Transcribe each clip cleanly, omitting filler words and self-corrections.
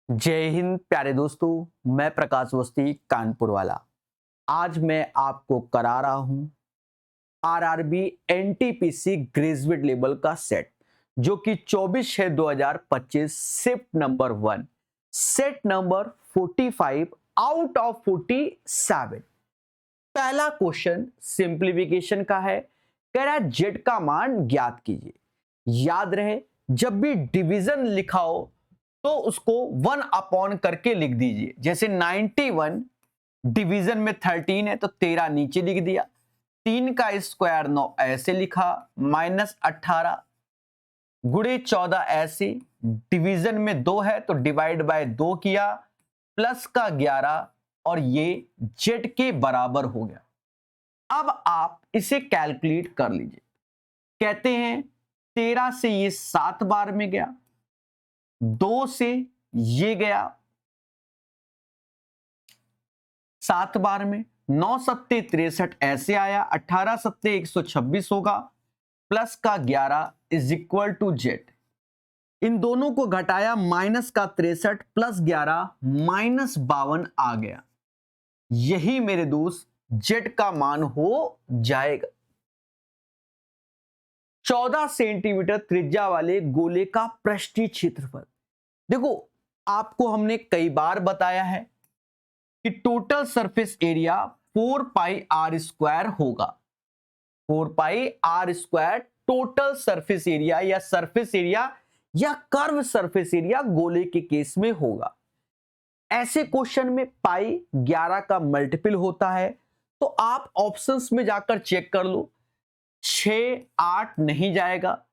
जय हिंद प्यारे दोस्तों। मैं प्रकाश अवस्थी कानपुर वाला। आज मैं आपको करा रहा हूं आरआरबी एनटीपीसी ग्रेजुएट लेवल का सेट जो कि 24/6/2025 shift number 1 set number 45 out of 47। पहला क्वेश्चन सिंप्लीफिकेशन का है। कह रहा है जेड का मान ज्ञात कीजिए। याद रहे जब भी डिवीजन लिखा हो तो उसको 1 अपॉन करके लिख दीजिए। जैसे 91 डिवीजन में 13 है तो 13 नीचे लिख दिया। 3 का स्क्वायर 9 ऐसे लिखा, -18 गुणे 14 ऐसे। डिवीजन में 2 है तो डिवाइड बाय 2 किया, प्लस का 11 और ये जेड के बराबर हो गया। अब आप इसे कैलकुलेट कर लीजिए। कहते हैं 13 से ये 7 बार में गया, 2 से ये गया 7 बार में, 9 सत्ते 63 ऐसे आया, 18 सत्ते 126 होगा, प्लस का 11 इज इक्वल टू जेड। इन दोनों को घटाया, माइनस का 63 प्लस 11 -52 आ गया। यही मेरे दोस्त जेड का मान हो जाएगा। 14 सेंटीमीटर त्रिज्या वाले गोले का पृष्ठीय क्षेत्रफल। देखो आपको हमने कई बार बताया है कि total surface area 4 pi R square होगा। 4 pi R square total surface area या सरफेस एरिया या कर्व सरफेस एरिया गोले के केस में होगा। ऐसे क्वेश्चन में पाई 11 का मल्टीपल होता है तो आप ऑप्शंस में जाकर चेक कर लो। 6 8 नहीं जाएगा,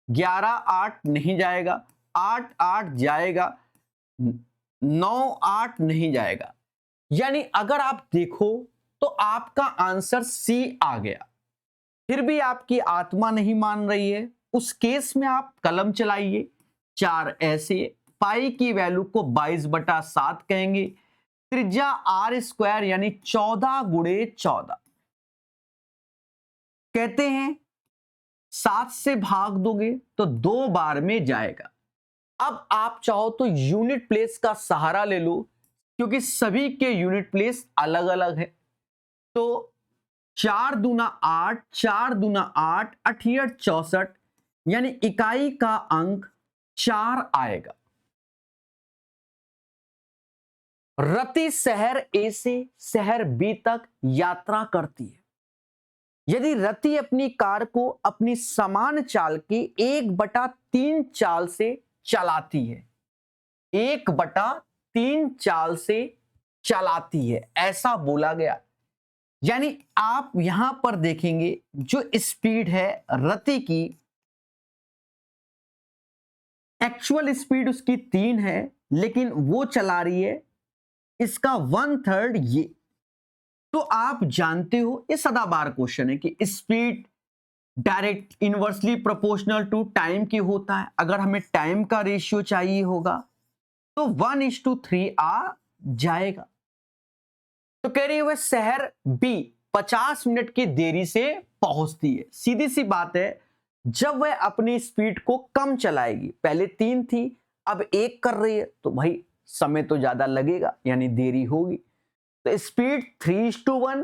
11 8 नहीं जाएगा, 8 8 जाएगा, 9 8 नहीं जाएगा। यानी अगर आप देखो तो आपका आंसर सी आ गया। फिर भी आपकी आत्मा नहीं मान रही है, उस केस में आप कलम चलाइए। 4 ऐसे, पाई की वैल्यू को 22/7 कहेंगे, त्रिज्या आर स्क्वायर यानी 14 गुणे 14। कहते हैं 7 से भाग दोगे तो 2 बार में जाएगा। अब आप चाहो तो यूनिट प्लेस का सहारा ले लो क्योंकि सभी के यूनिट प्लेस अलग अलग है। तो 4 दूना 8, 4 दूना 8, 8 64 यानी इकाई का अंक 4 आएगा। रति शहर ए से शहर बी तक यात्रा करती है। यदि रति अपनी कार को अपनी समान चाल की 1/3 चाल से चलाती है, 1/3 चाल से चलाती है ऐसा बोला गया। यानी आप यहां पर देखेंगे जो स्पीड है रति की, एक्चुअल स्पीड उसकी 3 है लेकिन वो चला रही है इसका 1/3 ये। तो आप जानते हो ये सदाबहार क्वेश्चन है कि speed direct inversely proportional to time की होता है। अगर हमें टाइम का रेशियो चाहिए होगा तो 1:3 आ जाएगा। तो कह रही है शहर बी 50 मिनट की देरी से पहुंचती है। सीधी सी बात है, जब वह अपनी स्पीड को कम चलाएगी, पहले 3 थी अब 1 कर रही है तो भाई समय तो ज्यादा लगेगा यानी देरी होगी। तो स्पीड 3:1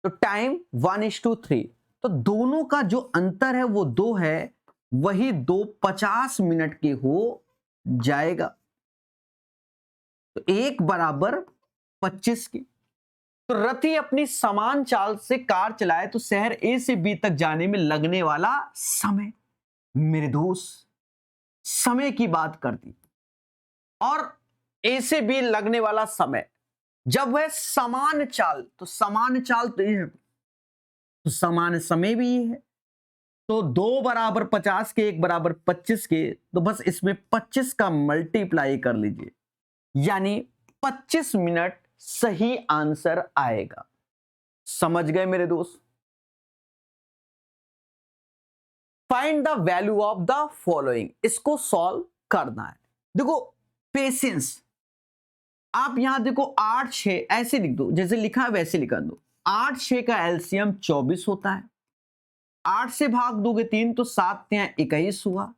तो टाइम 1:3। तो दोनों का जो अंतर है वो 2 है, वही 2 50 मिनट के हो जाएगा। तो 1 बराबर 25 की। तो रति अपनी समान चाल से कार चलाए तो शहर ए से बी तक जाने में लगने वाला समय, मेरे दोस्त समय की बात करती और ए से बी लगने वाला समय जब वह समान चाल, तो समान चाल तो ये है, तो समान समय भी ये है। तो 2 बराबर 50 के 1 बराबर 25 के, तो बस इसमें 25 का मल्टीप्लाई कर लीजिए यानी 25 मिनट सही आंसर आएगा। समझ गए मेरे दोस्त। Find the value of the following, इसको सॉल्व करना है। देखो पेशेंस, आप यहां देखो 8 6 ऐसे लिख दो, जैसे लिखा है वैसे लिखा दो। 8 6 का एलसीएम 24 होता है। 8 से भाग दोगे 3 तो 7 3 21 हुआ।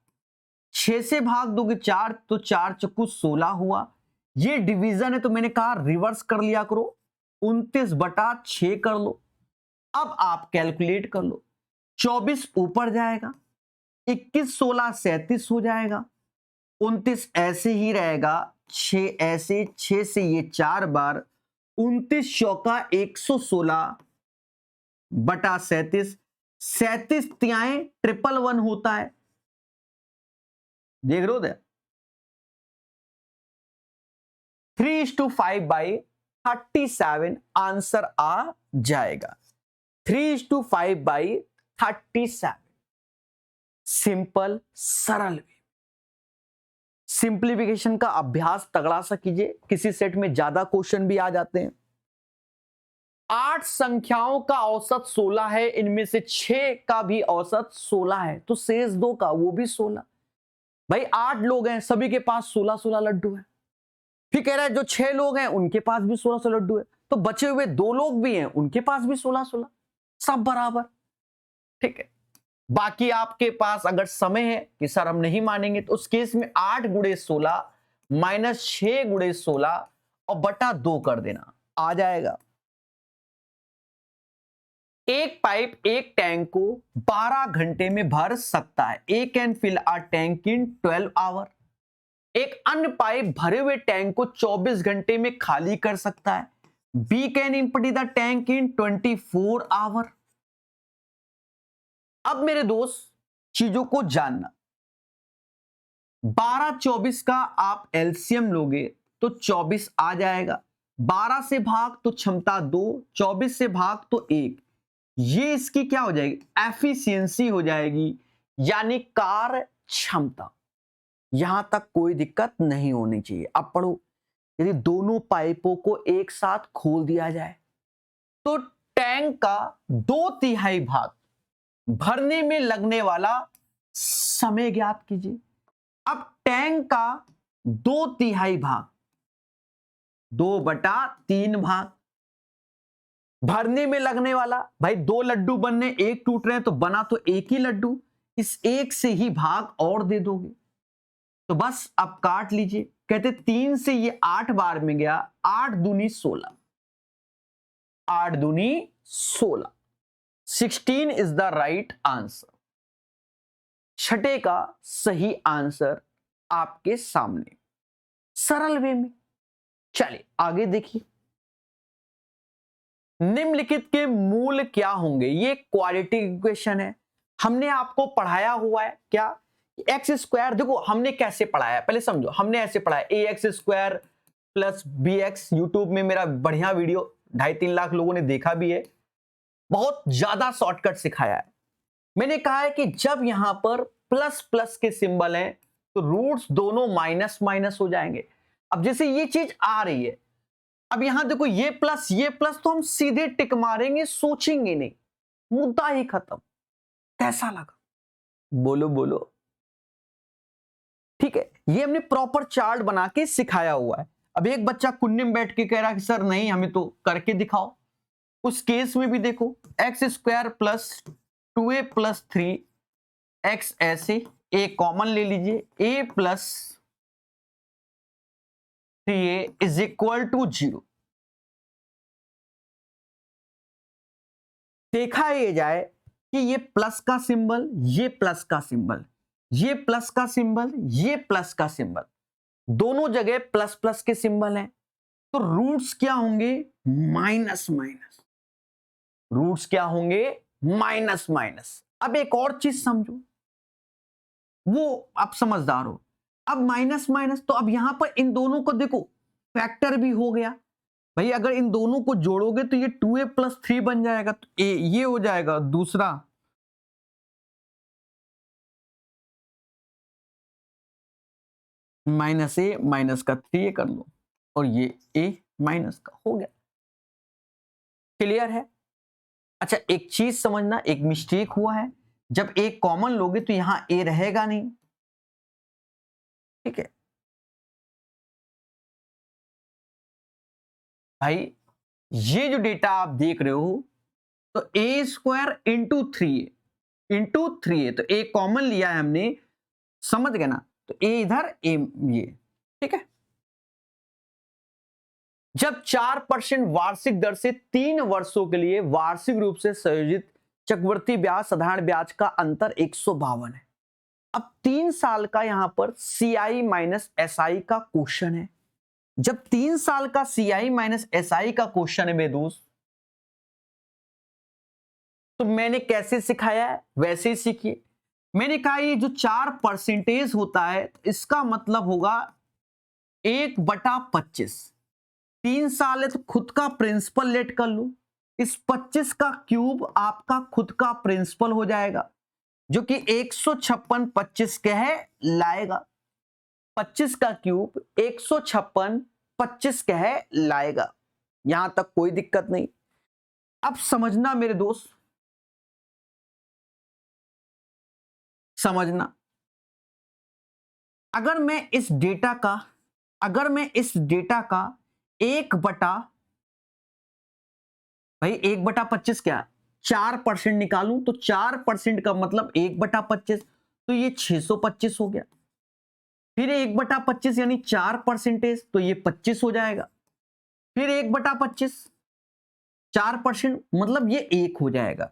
6 से भाग दोगे 4 तो 4 चक्कू 16 हुआ। ये डिवीजन है तो मैंने कहा रिवर्स कर लिया करो, 29/6 कर लो। अब आप कैलकुलेट कर लो, 24 ऊपर जाएगा, 21 16 37 हो जाएगा, 29 ऐसे ही रहेगा, 6 ऐसे, 6 से ये 4 बार, 29 चौका 116/37, 37 तियाएं 111 होता है, देख रहे हो 3:5/37 आंसर आ जाएगा। 3:5/37 सिंपल सरल वे। सिंप्लीफिकेशन का अभ्यास तगड़ा सा कीजिए, किसी सेट में ज्यादा क्वेश्चन भी आ जाते हैं। 8 संख्याओं का औसत 16 है, इनमें से 6 का भी औसत 16 है, तो शेष 2 का वो भी 16। भाई 8 लोग हैं, सभी के पास 16-16 लड्डू है। फिर कह रहा है जो 6 लोग हैं उनके पास भी 16-16 लड्डू है, तो बचे हुए 2 लोग भी हैं, उनके पास भी 16-16, सब बराबर। ठीक है, बाकी आपके पास अगर समय है कि सर हम नहीं मानेंगे, तो उस केस में 8 × 16 माइनस 6 × 16 और बटा 2 कर देना, आ जाएगा। एक पाइप एक टैंक को 12 घंटे में भर सकता है। A can fill a tank in 12 hour. एक अन्य पाइप भरे हुए टैंक को 24 घंटे में खाली कर सकता है। B can empty the tank in 24 hour. अब मेरे दोस्त चीजों को जानना, 12-24 का आप एलसीएम लोगे तो 24 आ जाएगा। 12 से भाग तो क्षमता 2, 24 से भाग तो 1। ये इसकी क्या हो जाएगी, एफिशिएंसी हो जाएगी, यानी कार्य क्षमता। यहां तक कोई दिक्कत नहीं होनी चाहिए। अब पढ़ो, यदि दोनों पाइपों को एक साथ खोल दिया जाए तो टैंक का 2/3 भाग भरने में लगने वाला समय ज्ञात कीजिए। अब टैंक का 2/3 भाग, 2/3 भाग भरने में लगने वाला, भाई 2 लड्डू बनने, एक टूट रहे हैं तो बना तो एक ही लड्डू, इस एक से ही भाग और दे दोगे, तो बस अब काट लीजिए। कहते 3 से ये 8 बार में गया, 8 दूनी 16, 8 दूनी 16, 16 इज द राइट आंसर। छठे का सही आंसर आपके सामने, सरल वे में। चलिए आगे देखिए, निम्नलिखित के मूल क्या होंगे। ये क्वाड्रेटिक इक्वेशन है, हमने आपको पढ़ाया हुआ है क्या, एक्स स्क्वायर। देखो हमने कैसे पढ़ाया है, पहले समझो। हमने ऐसे पढ़ाया ax² प्लस bx। यूट्यूब में मेरा बढ़िया वीडियो 2.5-3 लाख लोगों ने देखा भी है, बहुत ज्यादा शॉर्टकट सिखाया है। मैंने कहा है कि जब यहां पर प्लस प्लस के सिंबल हैं तो रूट्स दोनों माइनस माइनस हो जाएंगे। अब जैसे ये चीज आ रही है, अब यहां देखो ये प्लस तो हम सीधे टिक मारेंगे, सोचेंगे नहीं, मुद्दा ही खत्म। कैसा लगा, बोलो बोलो। ठीक है, ये हमने प्रॉपर चार्ट बना के सिखाया हुआ है। अब एक बच्चा कुन्ने में बैठ के कह रहा है कि सर नहीं, हमें तो करके दिखाओ। उस केस में भी देखो, x² plus 2a plus 3x, ऐसे a कॉमन ले लीजिए, a plus 3a is equal to 0। देखा ये जाए कि ये प्लस का सिंबल, ये प्लस का सिंबल, ये प्लस का सिंबल, ये प्लस का सिंबल, दोनों जगह प्लस प्लस के सिंबल हैं, तो रूट्स क्या होंगे, माइनस माइनस। रूट्स क्या होंगे, माइनस माइनस। अब एक और चीज समझो, वो आप समझदार हो। अब माइनस माइनस, तो अब यहां पर इन दोनों को देखो, फैक्टर भी हो गया। भाई अगर इन दोनों को जोड़ोगे तो ये 2a प्लस 3 बन जाएगा, तो ये हो जाएगा दूसरा, माइनस a माइनस का 3a कर लो, और ये a माइनस का हो गया। क्लियर है। अच्छा एक चीज समझना, एक मिस्टेक हुआ है, जब a कॉमन लोगे तो यहां a रहेगा नहीं। ठीक है भाई, ये जो डेटा आप देख रहे हो, तो a² इंटू 3a तो a कॉमन लिया है हमने, समझ गए ना, तो a इधर a ये, ठीक है। जब 4% वार्षिक दर से 3 वर्षों के लिए वार्षिक रूप से संयोजित चक्रवृद्धि ब्याज साधारण ब्याज का अंतर 152 है। अब 3 साल का यहां पर CI माइनस SI का क्वेश्चन है। जब 3 साल का CI माइनस SI का क्वेश्चन है मेरे दोस्त, तो मैंने कैसे सिखाया है वैसे ही सीखिए। मैंने कहा ये जो 4% होता है इसका मतलब होगा 1/25। 3 साल है तो खुद का प्रिंसिपल लेट कर लो, इस 25 का क्यूब आपका खुद का प्रिंसिपल हो जाएगा जो कि 156 25 कह लाएगा। 25 का क्यूब 156 25 कह लाएगा। यहां तक कोई दिक्कत नहीं। अब समझना मेरे दोस्त, समझना, अगर मैं इस डेटा का 1/25 क्या 4% निकालूं तो 4% का मतलब 1/25, तो ये 625 हो गया। फिर 1/25 यानी 4% तो ये 25 हो जाएगा। फिर 1/25 4% मतलब ये 1 हो जाएगा।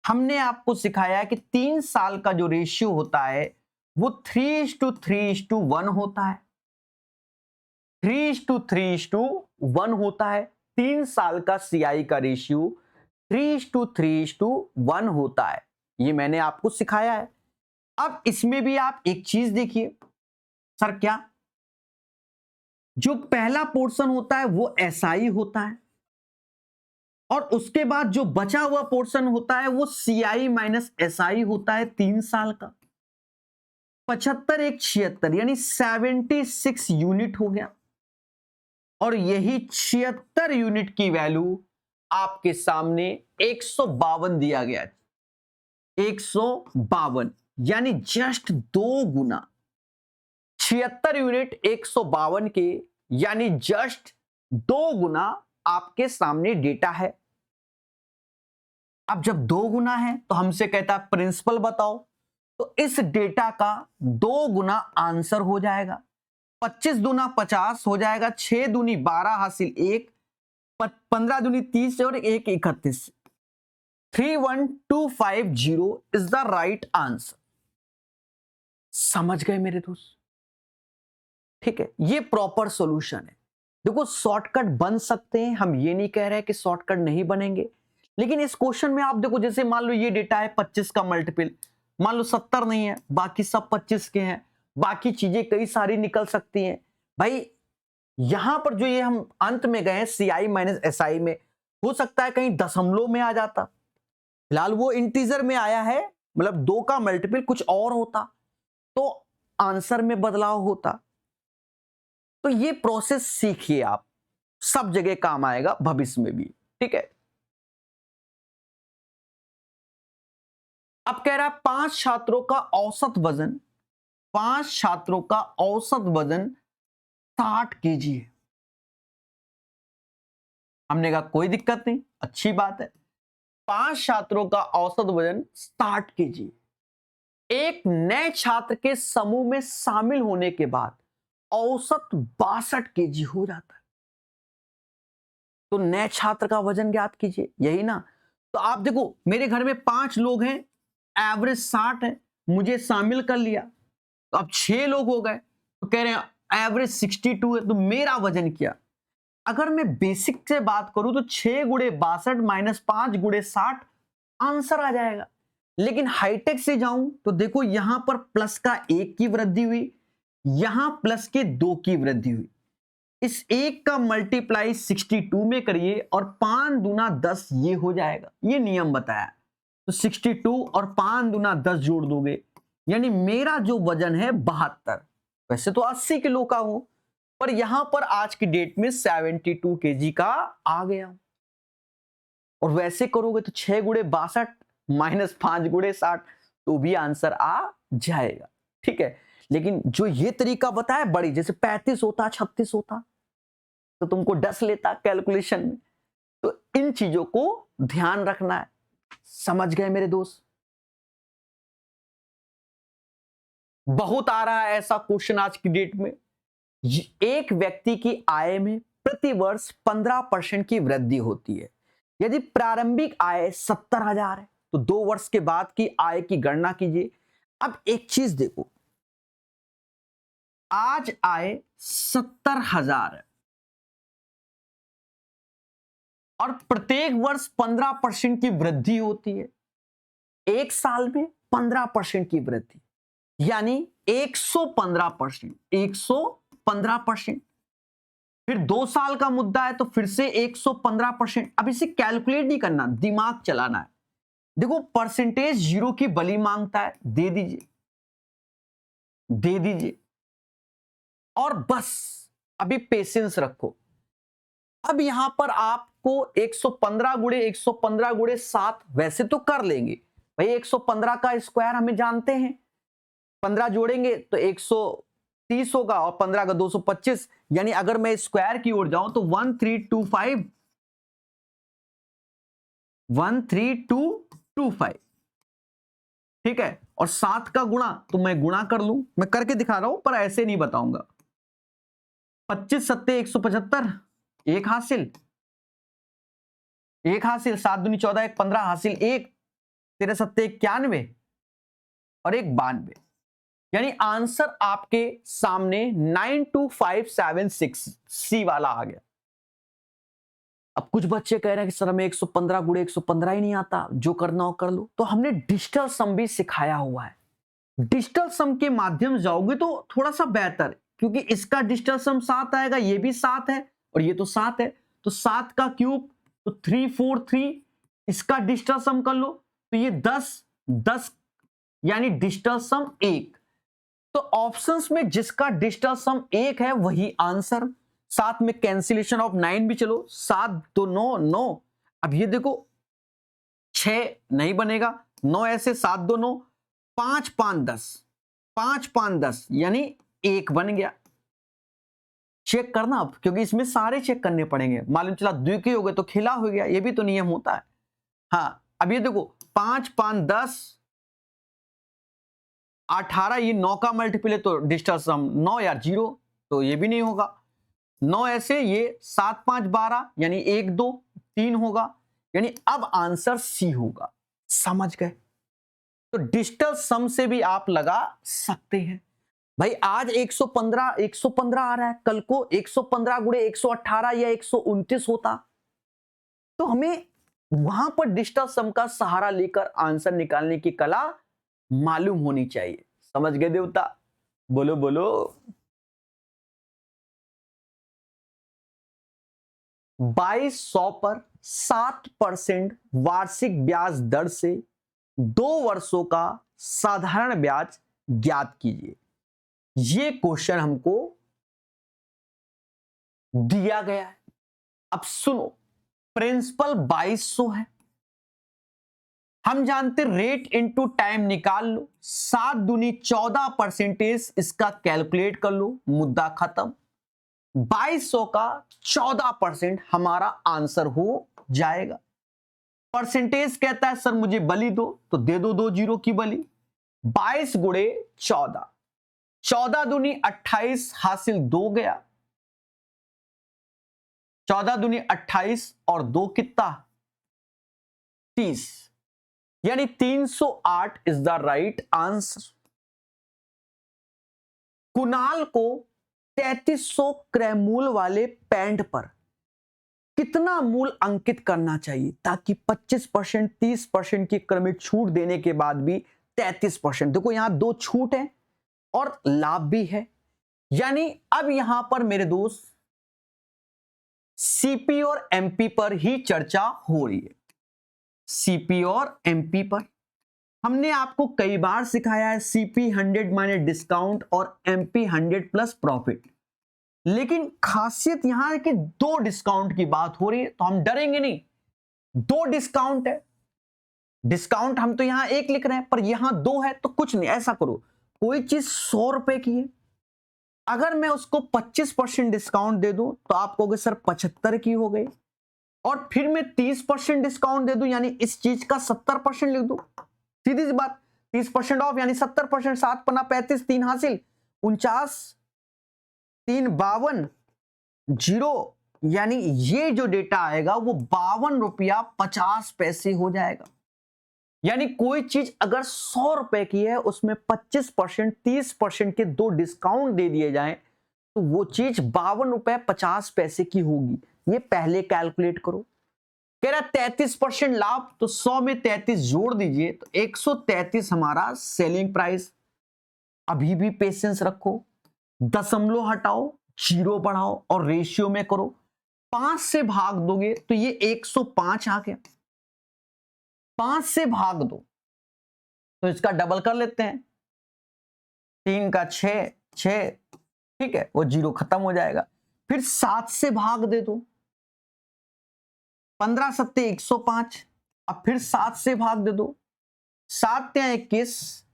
हमने आपको सिखाया है कि 3 साल का जो रेशियो होता है वो 3:3:1 होता है। 3:3:1 होता है। 3 साल का CI का रेशियो 3:3:1 होता है। ये मैंने आपको सिखाया है। अब इसमें भी आप एक चीज देखिए, सर क्या, जो पहला पोर्शन होता है वो SI होता है और उसके बाद जो बचा हुआ पोर्शन होता है वो CI माइनस SI होता है 3 साल का। 75 1 76 यानी 76 यूनिट हो गया और यही 76 यूनिट की वैल्यू आपके सामने 152 दिया गया। 152 यानी जस्ट 2 गुना। 76 यूनिट 152 के यानी जस्ट 2 गुना आपके सामने डेटा है। अब जब 2 गुना है तो हमसे कहता है प्रिंसिपल बताओ, तो इस डेटा का 2 गुना आंसर हो जाएगा। 25 दूना 50 हो जाएगा, 6 दूनी 12 हासिल 1, 15 दूनी 30 और 1 31। 31250 इज द राइट आंसर। समझ गए मेरे दोस्त? ठीक है, ये प्रॉपर सॉल्यूशन है। देखो शॉर्टकट बन सकते हैं, हम ये नहीं कह रहे कि शॉर्टकट नहीं बनेंगे, लेकिन इस क्वेश्चन में आप देखो, जैसे मान लो ये डेटा है 25 का मल्टीपल, मान लो 70 नहीं है, बाकी सब 25 के हैं, बाकी चीजें कई सारी निकल सकती हैं भाई। यहां पर जो ये हम अंत में गए CI माइनस SI में, हो सकता है कहीं दशमलव में आ जाता, फिलहाल वो इंटीजर में आया है, मतलब 2 का मल्टीपल कुछ और होता तो आंसर में बदलाव होता। तो ये प्रोसेस सीखिए आप, सब जगह काम आएगा भविष्य में भी। ठीक है, अब कह रहा है 5 छात्रों का औसत वजन, 5 छात्रों का औसत वजन 60 kg है। हमने कहा कोई दिक्कत नहीं, अच्छी बात है। 5 छात्रों का औसत वजन 60 kg। एक नए छात्र के समूह में शामिल होने के बाद औसत 62 kg हो जाता है। तो नए छात्र का वजन ज्ञात कीजिए, यही ना। तो आप देखो मेरे घर में 5 लोग हैं, एवरेज 60 है, मुझे शामिल कर लिया तो अब 6 लोग हो गए, तो कह रहे हैं एवरेज 62 है, तो मेरा वजन क्या। अगर मैं बेसिक से बात करूं तो 6 गुणे 62 माइनस 5 गुणे 60 आंसर आ जाएगा। लेकिन हाईटेक से जाऊं तो देखो यहां पर प्लस का 1 की वृद्धि हुई, यहां प्लस के 2 की वृद्धि हुई। इस 1 का मल्टीप्लाई 62 में करिए और 5 दूना 10 ये हो जाएगा, ये नियम बताया। तो 62 और 5 दूना 10 जोड़ दोगे, यानी मेरा जो वजन है 72। वैसे तो 80 किलो का हूं, पर यहां पर आज की डेट में 72 kg का आ गया। और वैसे करोगे तो 6 गुणे 62 माइनस 5 गुणे 60 तो भी आंसर आ जाएगा। ठीक है, लेकिन जो ये तरीका बताया बड़ी, जैसे 35 होता 36 होता तो तुमको डस लेता कैलकुलेशन में। तो इन चीजों को ध्यान रखना है। समझ गए मेरे दोस्त? बहुत आ रहा है ऐसा क्वेश्चन आज की डेट में। एक व्यक्ति की आय में प्रति वर्ष 15% की वृद्धि होती है। यदि प्रारंभिक आय 70,000 है तो 2 वर्ष के बाद की आय की गणना कीजिए। अब एक चीज देखो, आज आय 70,000 है और प्रत्येक वर्ष 15% की वृद्धि होती है। एक साल में 15% की वृद्धि यानी 115%, 115%। फिर 2 साल का मुद्दा है तो फिर से 115%। अब इसे कैलकुलेट नहीं करना, दिमाग चलाना है। देखो परसेंटेज जीरो की बलि मांगता है, दे दीजिए, दे दीजिए और बस अभी पेशेंस रखो। अब यहां पर आपको 115 गुणे 115 गुणे 7 वैसे तो कर लेंगे भाई, 115 का स्क्वायर हमें जानते हैं, 15 जोड़ेंगे तो 130 होगा और 15 का 225, यानी अगर मैं स्क्वायर की ओर जाऊं तो 1325, 13225, ठीक है। और 7 का गुणा तो मैं गुणा कर लूं, मैं करके दिखा रहा हूं पर ऐसे नहीं बताऊंगा। 25 सत्ते 175, एक हासिल, एक हासिल, 7 दूनी 14, एक 15 हासिल, एक, तेरे सत्ते 91 और एक 92, यानी आंसर आपके सामने 92576 सी वाला आ गया। अब कुछ बच्चे कह रहे हैं कि सर हमें 115 गुणे 115 ही नहीं आता, जो करना हो कर लो। तो हमने डिजिटल सम भी सिखाया हुआ है। डिजिटल सम के माध्यम से जाओगे तो थोड़ा सा बेहतर, क्योंकि इसका डिजिटल सम 7 आएगा, ये भी 7 है और ये तो 7 है, तो 7 का क्यूब तो 343, इसका डिजिटल सम कर लो तो ये 10 10, यानी डिजिटल सम 1। तो ऑप्शंस में जिसका डिजिटल सम 1 है वही आंसर। साथ में कैंसिलेशन ऑफ 9 भी, चलो 7 2 9 9। अब ये देखो 6 नहीं बनेगा, 9 ऐसे, 7 2 9, 5 5 10, 5 5 10 यानी 1 बन गया। चेक करना अब, क्योंकि इसमें सारे चेक करने पड़ेंगे। मालूम चला द्विकीय हो गए तो खिला हो गया, ये भी तो नियम होता है। हाँ अब ये देखो 5 5 10 18, ये 9 का मल्टीपल है तो डिजिटल सम 9 यार 0, तो ये भी नहीं होगा। 9 ऐसे, ये 7 5 12 यानी 1 2 3 होगा, यानी अब आंसर सी होगा। समझ गए? तो डिजिटल सम से भी आप लगा सकते हैं। भाई आज 115 आ रहा है, कल को 115 गुणे 118 या 129 होता, तो हमें वहां पर डिजिटल सम का सहारा लेकर आंसर निकालने की कला मालूम होनी चाहिए। समझ गए देवता? बोलो बोलो। 2200 पर 7% वार्षिक ब्याज दर से 2 वर्षों का साधारण ब्याज ज्ञात कीजिए। ये क्वेश्चन हमको दिया गया है। अब सुनो, प्रिंसिपल 2200 है, हम जानते रेट इनटू टाइम निकाल लो, 7 दूनी 14%, इसका कैलकुलेट कर लो, मुद्दा खत्म। 2200 का 14% हमारा आंसर हो जाएगा। परसेंटेज कहता है सर मुझे बलि दो, तो दे दो 2 जीरो की बलि। 22 गुणे 14, 14 दूनी 28 हासिल 2 गया, 14 दूनी 28 और 2 कितना 30, यानी 308 is the right answer. Kunal को 3300 क्रय मूल वाले पैंट पर कितना मूल अंकित करना चाहिए ताकि 25% 30% की क्रमिक छूट देने के बाद भी 33%। देखो यहां 2 छूट है और लाभ भी है, यानी अब यहां पर मेरे दोस्त सीपी और एमपी पर ही चर्चा हो रही है। सीपी और एमपी पर हमने आपको कई बार सिखाया है, सीपी 100 माइनस डिस्काउंट और एमपी 100 प्लस प्रॉफिट। लेकिन खासियत यहां है कि 2 डिस्काउंट की बात हो रही है, तो हम डरेंगे नहीं। 2 डिस्काउंट है, डिस्काउंट हम तो यहां 1 लिख रहे हैं, पर यहां 2 है, तो कुछ नहीं, ऐसा करो, कोई चीज 100 रुपए की है, अगर मैं उसको 25% डिस्काउंट दे दूं तो आप कहोगे सर 75 की हो गई, और फिर मैं 30% डिस्काउंट दे दूं यानी इस चीज का 70% लिख दूं, सीधी सी बात, 30% ऑफ यानी 70%, 7 पन्ना 35, 3 हासिल 49, 3 52, 0 यानी ये जो डेटा आएगा वो 52 रुपया 50 पैसे हो जाएगा। यानी कोई चीज अगर 100 रुपए की है उसमें 25%, 30% के 2 डिस्काउंट दे दिए जाएं तो वो चीज 52 रुपए 50 पैसे की होगी। ये पहले कैलकुलेट करो। कह रहा 33% लाभ, तो 100 में 33 जोड़ दीजिए तो 133 हमारा सेलिंग प्राइस। अभी भी पेशेंस रखो, दशमलव हटाओ, जीरो बढ़ाओ और रेशियो में करो। 5 से भाग दोगे तो ये 105 आ गया। 5 से भाग दो तो इसका डबल कर लेते हैं, 3 का 6, 6, ठीक है, वो जीरो खत्म हो जाएगा। फिर 7 से भाग दे दो, 15 सत्ते 105। अब फिर 7 से भाग दे दो, 7 त्या 21,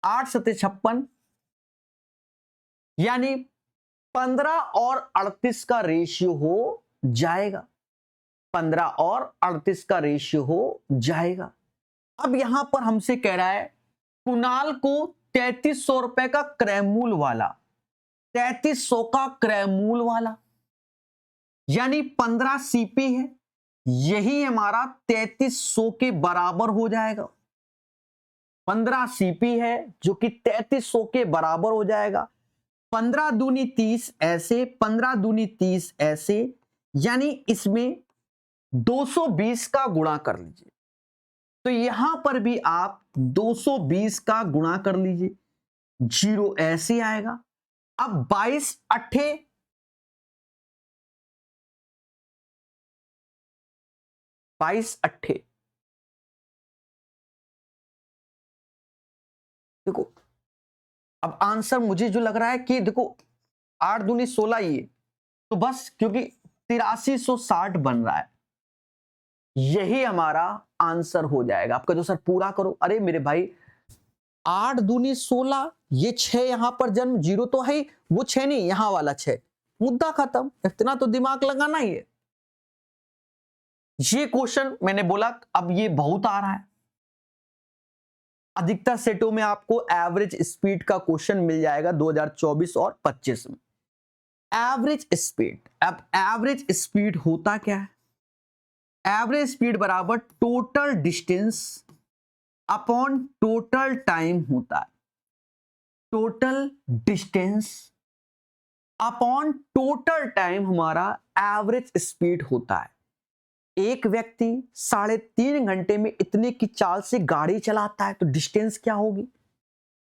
8 सत्ते 56, यानी 15 और 38 का रेशियो हो जाएगा। 15 और 38 का रेशियो हो जाएगा। अब यहां पर हमसे कह रहा है कुणाल को 3300 रुपए का क्रय मूल्य वाला, 3300 का क्रय मूल्य वाला, यानी 15 सीपी है, यही हमारा 3300 के बराबर हो जाएगा। 15 सीपी है जो कि 3300 के बराबर हो जाएगा। 15 दूनी 30 ऐसे, 15 दूनी 30 ऐसे, यानी इसमें 220 का गुणा कर लीजिए। तो यहां पर भी आप 220 का गुणा कर लीजिए, जीरो ऐसे आएगा। अब 22 अट्ठे 22 अट्ठे, देखो अब आंसर मुझे जो लग रहा है कि देखो 8 दूनी 16 ये, तो बस क्योंकि 8360 बन रहा है, यही हमारा आंसर हो जाएगा। आपका जो सर पूरा करो, अरे मेरे भाई 8 दूनी 16, ये 6 यहां पर जन्म, जीरो तो है, वो 6 नहीं, यहां वाला 6, मुद्दा खत्म। इतना तो दिमाग लगाना ही है। ये क्वेश्चन मैंने बोला अब ये बहुत आ रहा है। अधिकतर सेटों में आपको एवरेज स्पीड का क्वेश्चन मिल जाएगा 2024 और 25 में। एवरेज स्पीड, अब एवरेज स्पीड होता क्या है? एवरेज स्पीड बराबर total distance upon total time होता है। Total distance upon total time हमारा एवरेज स्पीड होता है। एक व्यक्ति 3.5 घंटे में इतने की चाल से गाड़ी चलाता है तो डिस्टेंस क्या होगी?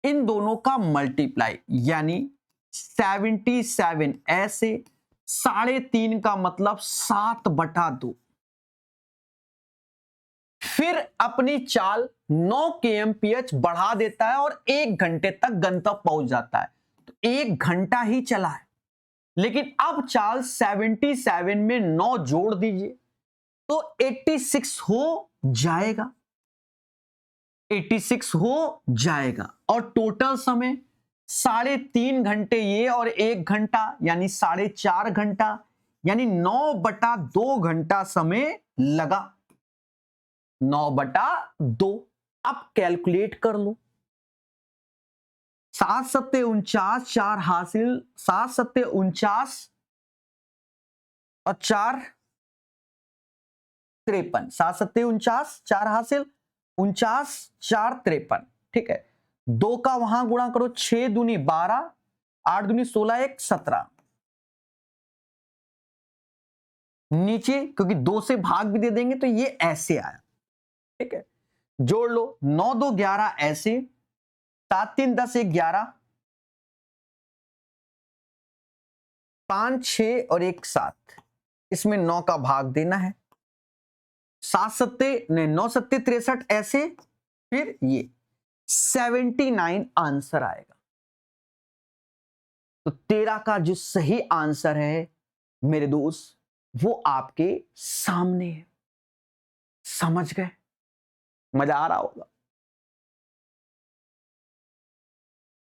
इन दोनों का मल्टीप्लाई, यानी 77 ऐसे, 3.5 का मतलब 7/2। फिर अपनी चाल 9 kmph बढ़ा देता है और 1 घंटे तक गंतव्य पहुंच जाता है। तो 1 घंटा ही चला है, लेकिन अब चाल 77 में 9 जोड़ दीजिए तो 86 हो जाएगा। 86 हो जाएगा और टोटल समय 3.5 घंटे ये और 1 घंटा यानी 4.5 घंटा, यानी 9/2 घंटा समय लगा। 9/2। अब कैलकुलेट कर लो, 7 सत्ते 49, 4 हासिल, 7 सत्ते 49 और 4 53, 7 सत्ते 49, 4 हासिल, 49, 4 53, ठीक है। 2 का वहां गुणा करो, 6 दूनी 12, 8 दूनी 16, 1 17। नीचे क्योंकि 2 से भाग भी दे देंगे तो ये ऐसे आया, ठीक है। जोड़ लो, 9 2 11 ऐसे, 7 3 10 1 11, 5 6 और 1 7, इसमें 9 का भाग देना है। 7 सत्ते 9 सत्ते 63 ऐसे, फिर ये 79 आंसर आएगा। तो 13 का जो सही आंसर है मेरे दोस्त वो आपके सामने है। समझ गए? मजा आ रहा होगा।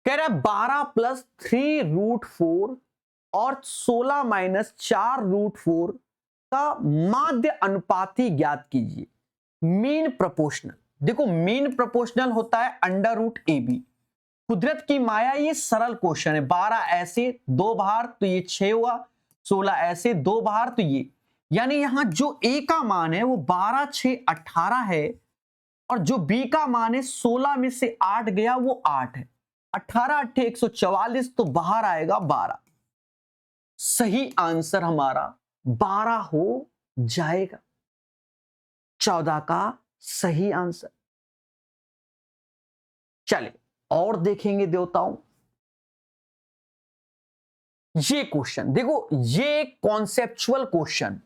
कह रहा है 12 + 3√4 और 16 - 4√4 का माध्य अनुपाती ज्ञात कीजिए। मीन प्रोपोर्शनल, देखो मीन प्रोपोर्शनल होता है √AB। कुदरत की माया, ये सरल क्वेश्चन है। 12 ऐसे, 2 बाहर तो ये 6 हुआ, 16 ऐसे, 2 बाहर तो ये, यानी यहां जो A का मान है वो 12 6 18 है और जो B का मान है 16 में से 8 गया वो 8 है। 18 8 144 तो बाहर आएगा 12। सही आंसर हमारा 12 हो जाएगा। 14 का सही आंसर। चलिए और देखेंगे देवताओं, ये क्वेश्चन देखो, ये कॉन्सेप्चुअल क्वेश्चन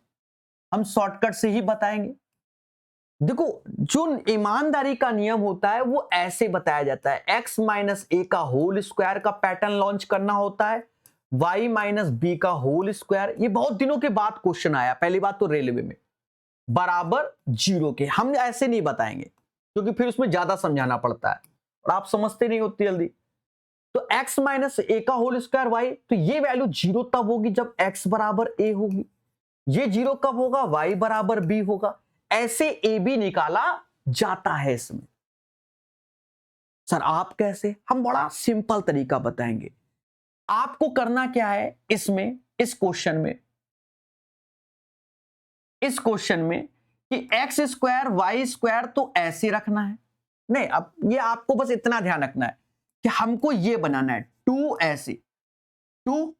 हम शॉर्टकट से ही बताएंगे। देखो जो ईमानदारी का नियम होता है वो ऐसे बताया जाता है, x माइनस ए का होल स्क्वायर का पैटर्न लॉन्च करना होता है, y माइनस बी का होल स्क्वायर। ये बहुत दिनों के बाद क्वेश्चन आया, पहली बात तो रेलवे में, बराबर 0 के। हम ऐसे नहीं बताएंगे क्योंकि फिर उसमें ज्यादा समझाना पड़ता है और आप समझते नहीं होती जल्दी। तो x माइनस ए का होल स्क्वायर y, तो ये वैल्यू 0 तब होगी जब x बराबर a होगी। ये 0 कब होगा? y बराबर b होगा। ऐसे ए बी निकाला जाता है इसमें। सर आप कैसे? हम बड़ा सिंपल तरीका बताएंगे। आपको करना क्या है इसमें, इस क्वेश्चन में कि एक्स स्क्वायर वाई स्क्वायर तो ऐसे रखना है। नहीं, अब ये आपको बस इतना ध्यान रखना है कि हमको ये बनाना है 2 ऐसे, 2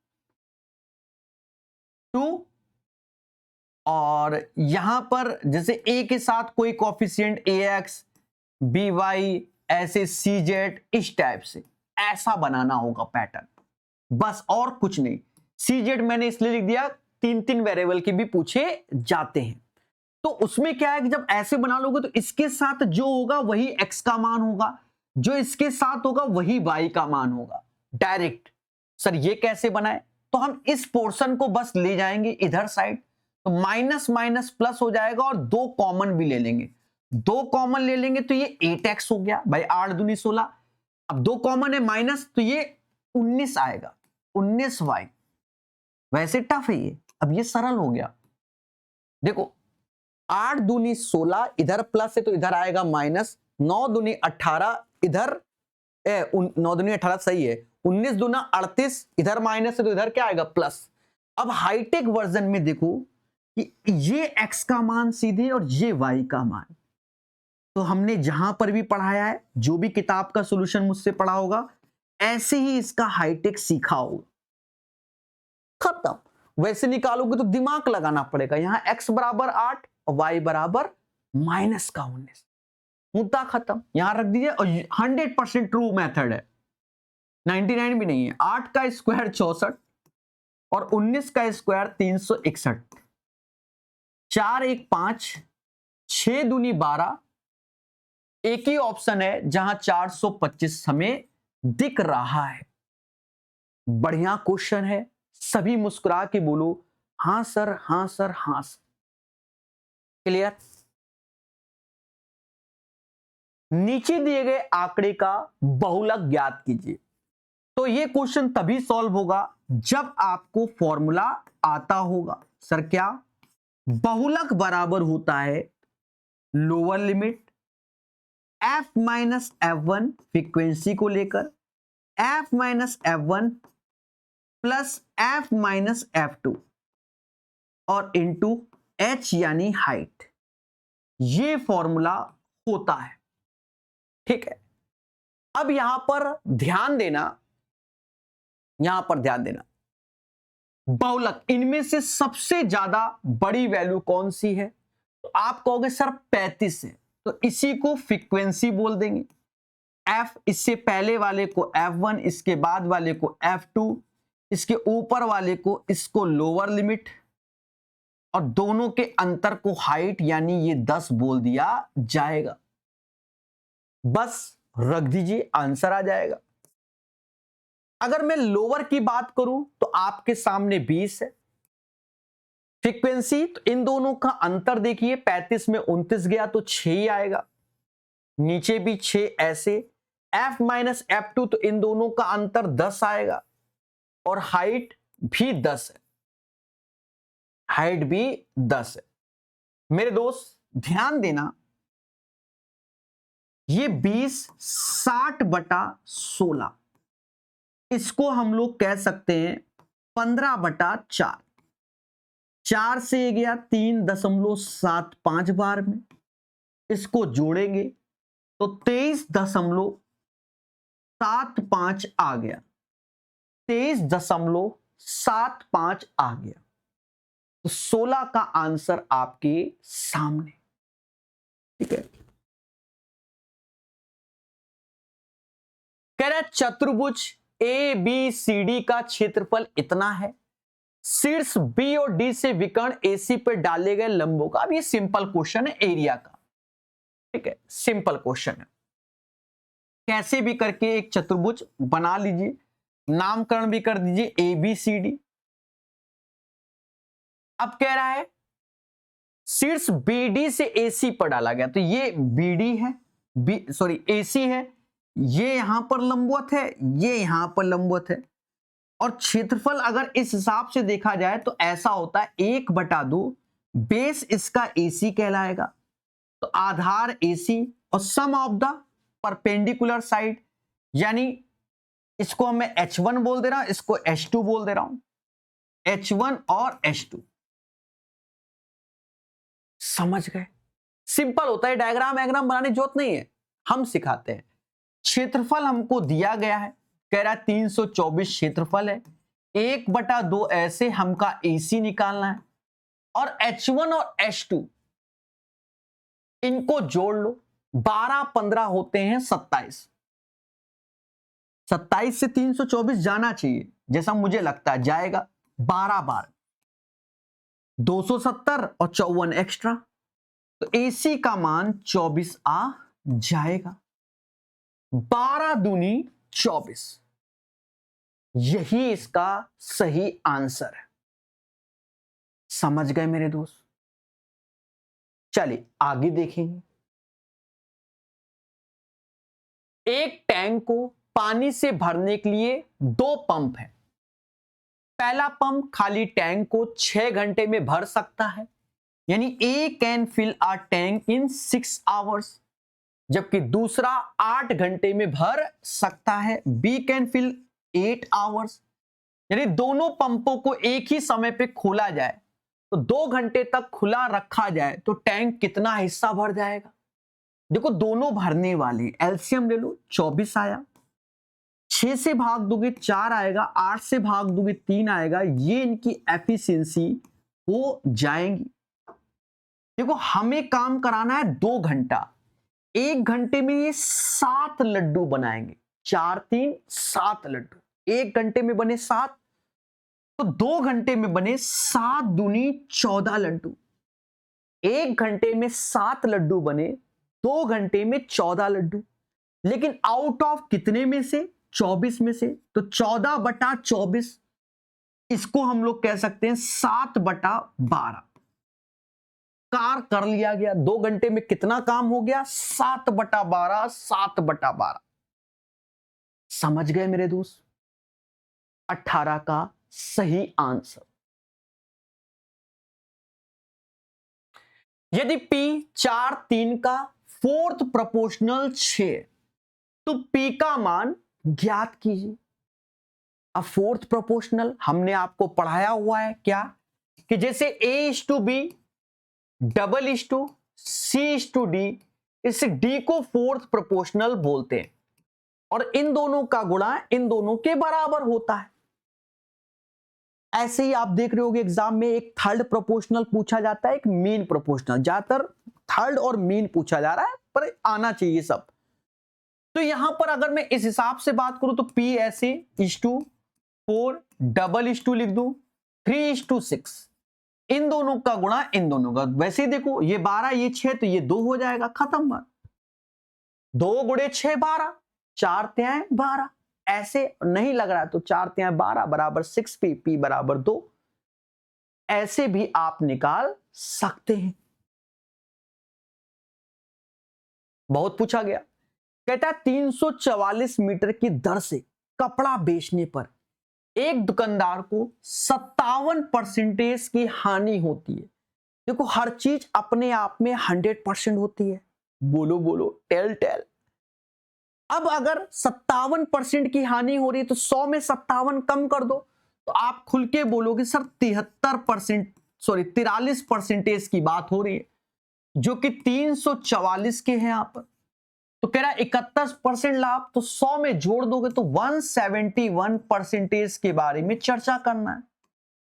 2 और यहां पर जैसे ए के साथ कोई कोफिशिएंट ax by ऐसे cz, इस टाइप से ऐसा बनाना होगा पैटर्न, बस और कुछ नहीं। cz मैंने इसलिए लिख दिया, 3 वेरिएबल के भी पूछे जाते हैं। तो उसमें क्या है कि जब ऐसे बना लोगे तो इसके साथ जो होगा वही x का मान होगा, जो इसके साथ होगा वही y का मान होगा डायरेक्ट। सर ये कैसे बनाए? तो हम इस पोर्शन को बस ले जाएंगे इधर साइड, तो माइनस माइनस प्लस हो जाएगा और 2 कॉमन भी ले लेंगे। 2 कॉमन ले लेंगे तो ये 8x हो गया भाई, 8 दूनी 16। अब 2 कॉमन है माइनस, तो ये 19 आएगा, 19y। वैसे टफ है ये, अब ये सरल हो गया। देखो 8 दूनी 16, इधर प्लस है तो इधर आएगा माइनस, 9 दूनी 18, इधर 9 दूनी 18 सही है, 19 दूना 38, इधर माइनस है तो इधर क्या आएगा प्लस। अब हाईटेक वर्जन में देखो कि ये x का मान सीधे और ये y का मान, तो हमने जहां पर भी पढ़ाया है, जो भी किताब का सॉल्यूशन मुझसे पढ़ा होगा, ऐसे ही इसका हाईटेक सीखा होगा, खत्म। वैसे निकालोगे तो दिमाग लगाना पड़ेगा। यहां x बराबर 8 और y बराबर माइनस का 19, मुद्दा खत्म, यहां रख दीजिए। और 100% ट्रू मेथड है, 99 भी नहीं है। 8 का स्क्वायर 64 और 19 का स्क्वायर 361, 4 1 5, 6 दूनी 12, एक ही ऑप्शन है जहां 425 हमें दिख रहा है। बढ़िया क्वेश्चन है, सभी मुस्कुरा के बोलो हां सर, हां सर, हां सर। क्लियर? नीचे दिए गए आंकड़े का बहुलक ज्ञात कीजिए। तो ये क्वेश्चन तभी सॉल्व होगा जब आपको फॉर्मूला आता होगा। सर क्या? बहुलक बराबर होता है lower limit f minus f1 frequency को लेकर, f minus f1 plus f minus f2 और इंटू h यानी हाइट। ये फॉर्मूला होता है, ठीक है। अब यहां पर ध्यान देना, बहुलक इनमें से सबसे ज्यादा बड़ी वैल्यू कौन सी है? तो आप कहोगे सर 35 है, तो इसी को फ्रीक्वेंसी बोल देंगे। f इससे पहले वाले को f1, इसके बाद वाले को f2, इसके ऊपर वाले को इसको लोअर लिमिट और दोनों के अंतर को हाइट यानी ये 10 बोल दिया जाएगा। बस रख दीजिए, आंसर आ जाएगा। अगर मैं लोअर की बात करूं तो आपके सामने 20 है फ्रीक्वेंसी, तो इन दोनों का अंतर देखिए, 35 में 29 गया तो 6 ही आएगा, नीचे भी 6 ऐसे। f माइनस f2, तो इन दोनों का अंतर 10 आएगा और हाइट भी 10 है, हाइट भी 10 है। मेरे दोस्त ध्यान देना, ये 20 60/16, इसको हम लोग कह सकते हैं 15/4। 4 से ये गया 3.75 बार में, इसको जोड़ेंगे तो 23.75 आ गया, 23.75 आ गया। तो 16 का आंसर आपके सामने, ठीक है। कह रहा है चतुर्भुज ए बी सी डी का क्षेत्रफल इतना है, शीर्ष बी और डी से विकर्ण एसी पर डाले गए लंबों का। अब ये सिंपल क्वेश्चन है एरिया का, ठीक है, सिंपल क्वेश्चन है। कैसे भी करके एक चतुर्भुज बना लीजिए, नामकरण भी कर दीजिए ए बी सी डी। अब कह रहा है शीर्ष बीडी से एसी पर डाला गया, तो ये बीडी है, एसी है, ये यहां पर लंबवत है, ये यहां पर लंबवत है। और क्षेत्रफल अगर इस हिसाब से देखा जाए तो ऐसा होता है 1/2, बेस इसका एसी कहलाएगा, तो आधार एसी और सम ऑफ द परपेंडिकुलर साइड, यानी इसको मैं H1 बोल दे रहा हूं, इसको H2 बोल दे रहा हूं, H1 और H2। समझ गए? सिंपल होता है, डायग्राम बनाने जरूरत नहीं है, हम सिखाते हैं। क्षेत्रफल हमको दिया गया है, कह रहा है 324 क्षेत्रफल है, 1/2 ऐसे हमका एसी निकालना है, और H1 और H2 इनको जोड़ लो, 12-15 होते हैं 27। 27 से 324 जाना चाहिए, जैसा मुझे लगता है जाएगा 12 बार, 270 और 54 एक्स्ट्रा, तो एसी का मान 24 आ जाएगा। 12 दूनी 24, यही इसका सही आंसर है। समझ गए मेरे दोस्त? चलिए आगे देखेंगे। एक टैंक को पानी से भरने के लिए 2 पंप है। पहला पंप खाली टैंक को 6 घंटे में भर सकता है, यानी A can fill a tank in 6 hours, जबकि दूसरा 8 घंटे में भर सकता है, बी कैन फिल 8 आवर्स। यानी दोनों पंपों को एक ही समय पे खोला जाए तो 2 घंटे तक खुला रखा जाए तो टैंक कितना हिस्सा भर जाएगा? देखो दोनों भरने वाले, एलसीएम ले लो, 24 आया, 6 से भाग दोगे 4 आएगा, 8 से भाग दोगे 3 आएगा, ये इनकी एफिशिएंसी हो जाएंगी। देखो हमें काम कराना है 2 घंटा, 1 घंटे में ये 7 लड्डू बनाएंगे, 4 3 7 लड्डू, 1 घंटे में बने 7, तो 2 घंटे में बने 7 दूनी 14 लड्डू। 1 घंटे में 7 लड्डू बने, 2 घंटे में 14 लड्डू, लेकिन आउट ऑफ कितने में से? 24 में से, तो 14/24, इसको हम लोग कह सकते हैं 7/12। कार कर लिया गया, 2 घंटे में कितना काम हो गया? 7/12, 7/12। समझ गए मेरे दोस्त? 18 का सही आंसर। यदि P 4 3 का 4th प्रोपोर्शनल 6, तो P का मान ज्ञात कीजिए। अब 4th प्रोपोर्शनल हमने आपको पढ़ाया हुआ है क्या, कि जैसे A:B, C:D, इस D को 4th प्रोपोर्शनल बोलते हैं, और इन दोनों का गुणा इन दोनों के बराबर होता है। ऐसे ही आप देख रहे होगे एग्जाम में एक 3rd प्रोपोर्शनल पूछा जाता है, एक मीन प्रोपोर्शनल, ज्यादातर 3rd और मीन पूछा जा रहा है, पर आना चाहिए सब। तो यहां पर अगर मैं इस हिसाब से बात करूं तो P ऐसे 4 2 लिख दूं, 3:6, इन दोनों का गुणा इन दोनों का। वैसे ही देखो ये 12 ये 6, तो ये 2 हो जाएगा, खत्म बात। 2 × 6 12, 4 3 12, ऐसे नहीं लग रहा है तो 4 3 12 बराबर 6P, P बराबर 2, ऐसे भी आप निकाल सकते हैं। बहुत पूछा गया, कहता है 344 मीटर की दर से कपड़ा बेचने पर एक दुकानदार को 57% की हानि होती है। देखो हर चीज अपने आप में 100% होती है, बोलो बोलो, टेल। अब अगर 57% की हानि हो रही है तो 100 में 57 कम कर दो, तो आप खुल के बोलोगे सर 73% सॉरी 43% की बात हो रही है, जो कि 344 के हैं यहां पर। तो कह रहा है 71% लाभ, तो 100 में जोड़ दोगे तो 171% के बारे में चर्चा करना है।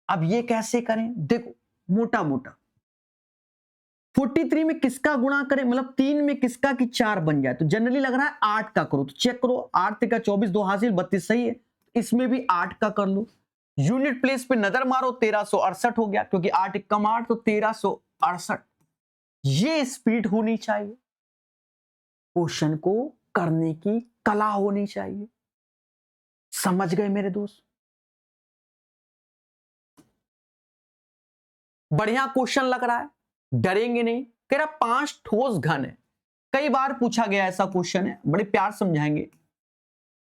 अब ये कैसे करें, देखो मोटा मोटा 43 में किसका गुणा करें, मतलब 3 में किसका कि 4 बन जाए, तो जनरली लग रहा है 8 का करो, तो चेक करो 8 का 24, 2 हासिल 32 सही है, इसमें भी 8 का कर लो। यूनिट प्लेस पे नजर मारो 1368 हो गया, क्योंकि 8 कम 8 तो 1368। ये स्पीड होनी चाहिए, क्वेश्चन को करने की कला होनी चाहिए। समझ गए मेरे दोस्त? बढ़िया क्वेश्चन लग रहा है, डरेंगे नहीं। कह रहा 5 ठोस घन है, कई बार पूछा गया ऐसा क्वेश्चन है, बड़े प्यार समझाएंगे।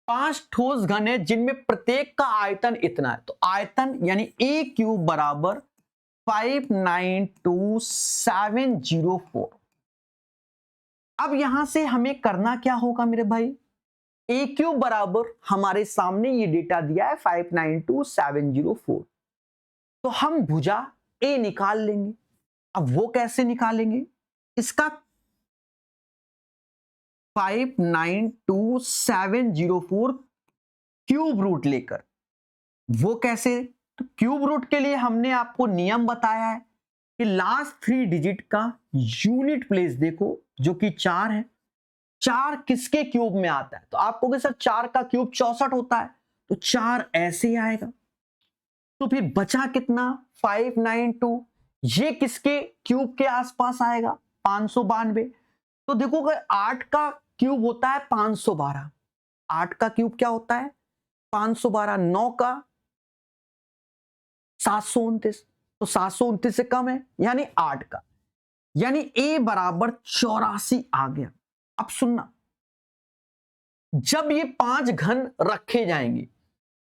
5 ठोस घन है जिनमें प्रत्येक का आयतन इतना है, तो आयतन यानी a क्यूब बराबर 592704। अब यहां से हमें करना क्या होगा मेरे भाई, a क्यूब बराबर हमारे सामने ये डेटा दिया है 592704, तो हम भुजा a निकाल लेंगे। अब वो कैसे निकालेंगे, इसका 592704 क्यूब रूट लेकर। वो कैसे, तो क्यूब रूट के लिए हमने आपको नियम बताया है कि लास्ट 3 डिजिट का यूनिट प्लेस देखो, जो कि 4 है। 4 किसके क्यूब में आता है, तो आप कहोगे सर 4 का क्यूब 64 होता है, तो 4 ऐसे ही आएगा। तो फिर बचा कितना 592, ये किसके क्यूब के आसपास आएगा 592। तो देखो 8 का क्यूब होता है 512, 8 का क्यूब क्या होता है 512, 9 का 729, तो 729 से कम है यानी 8 का, यानी a बराबर 84 आ गया। अब सुनना, जब ये 5 घन रखे जाएंगे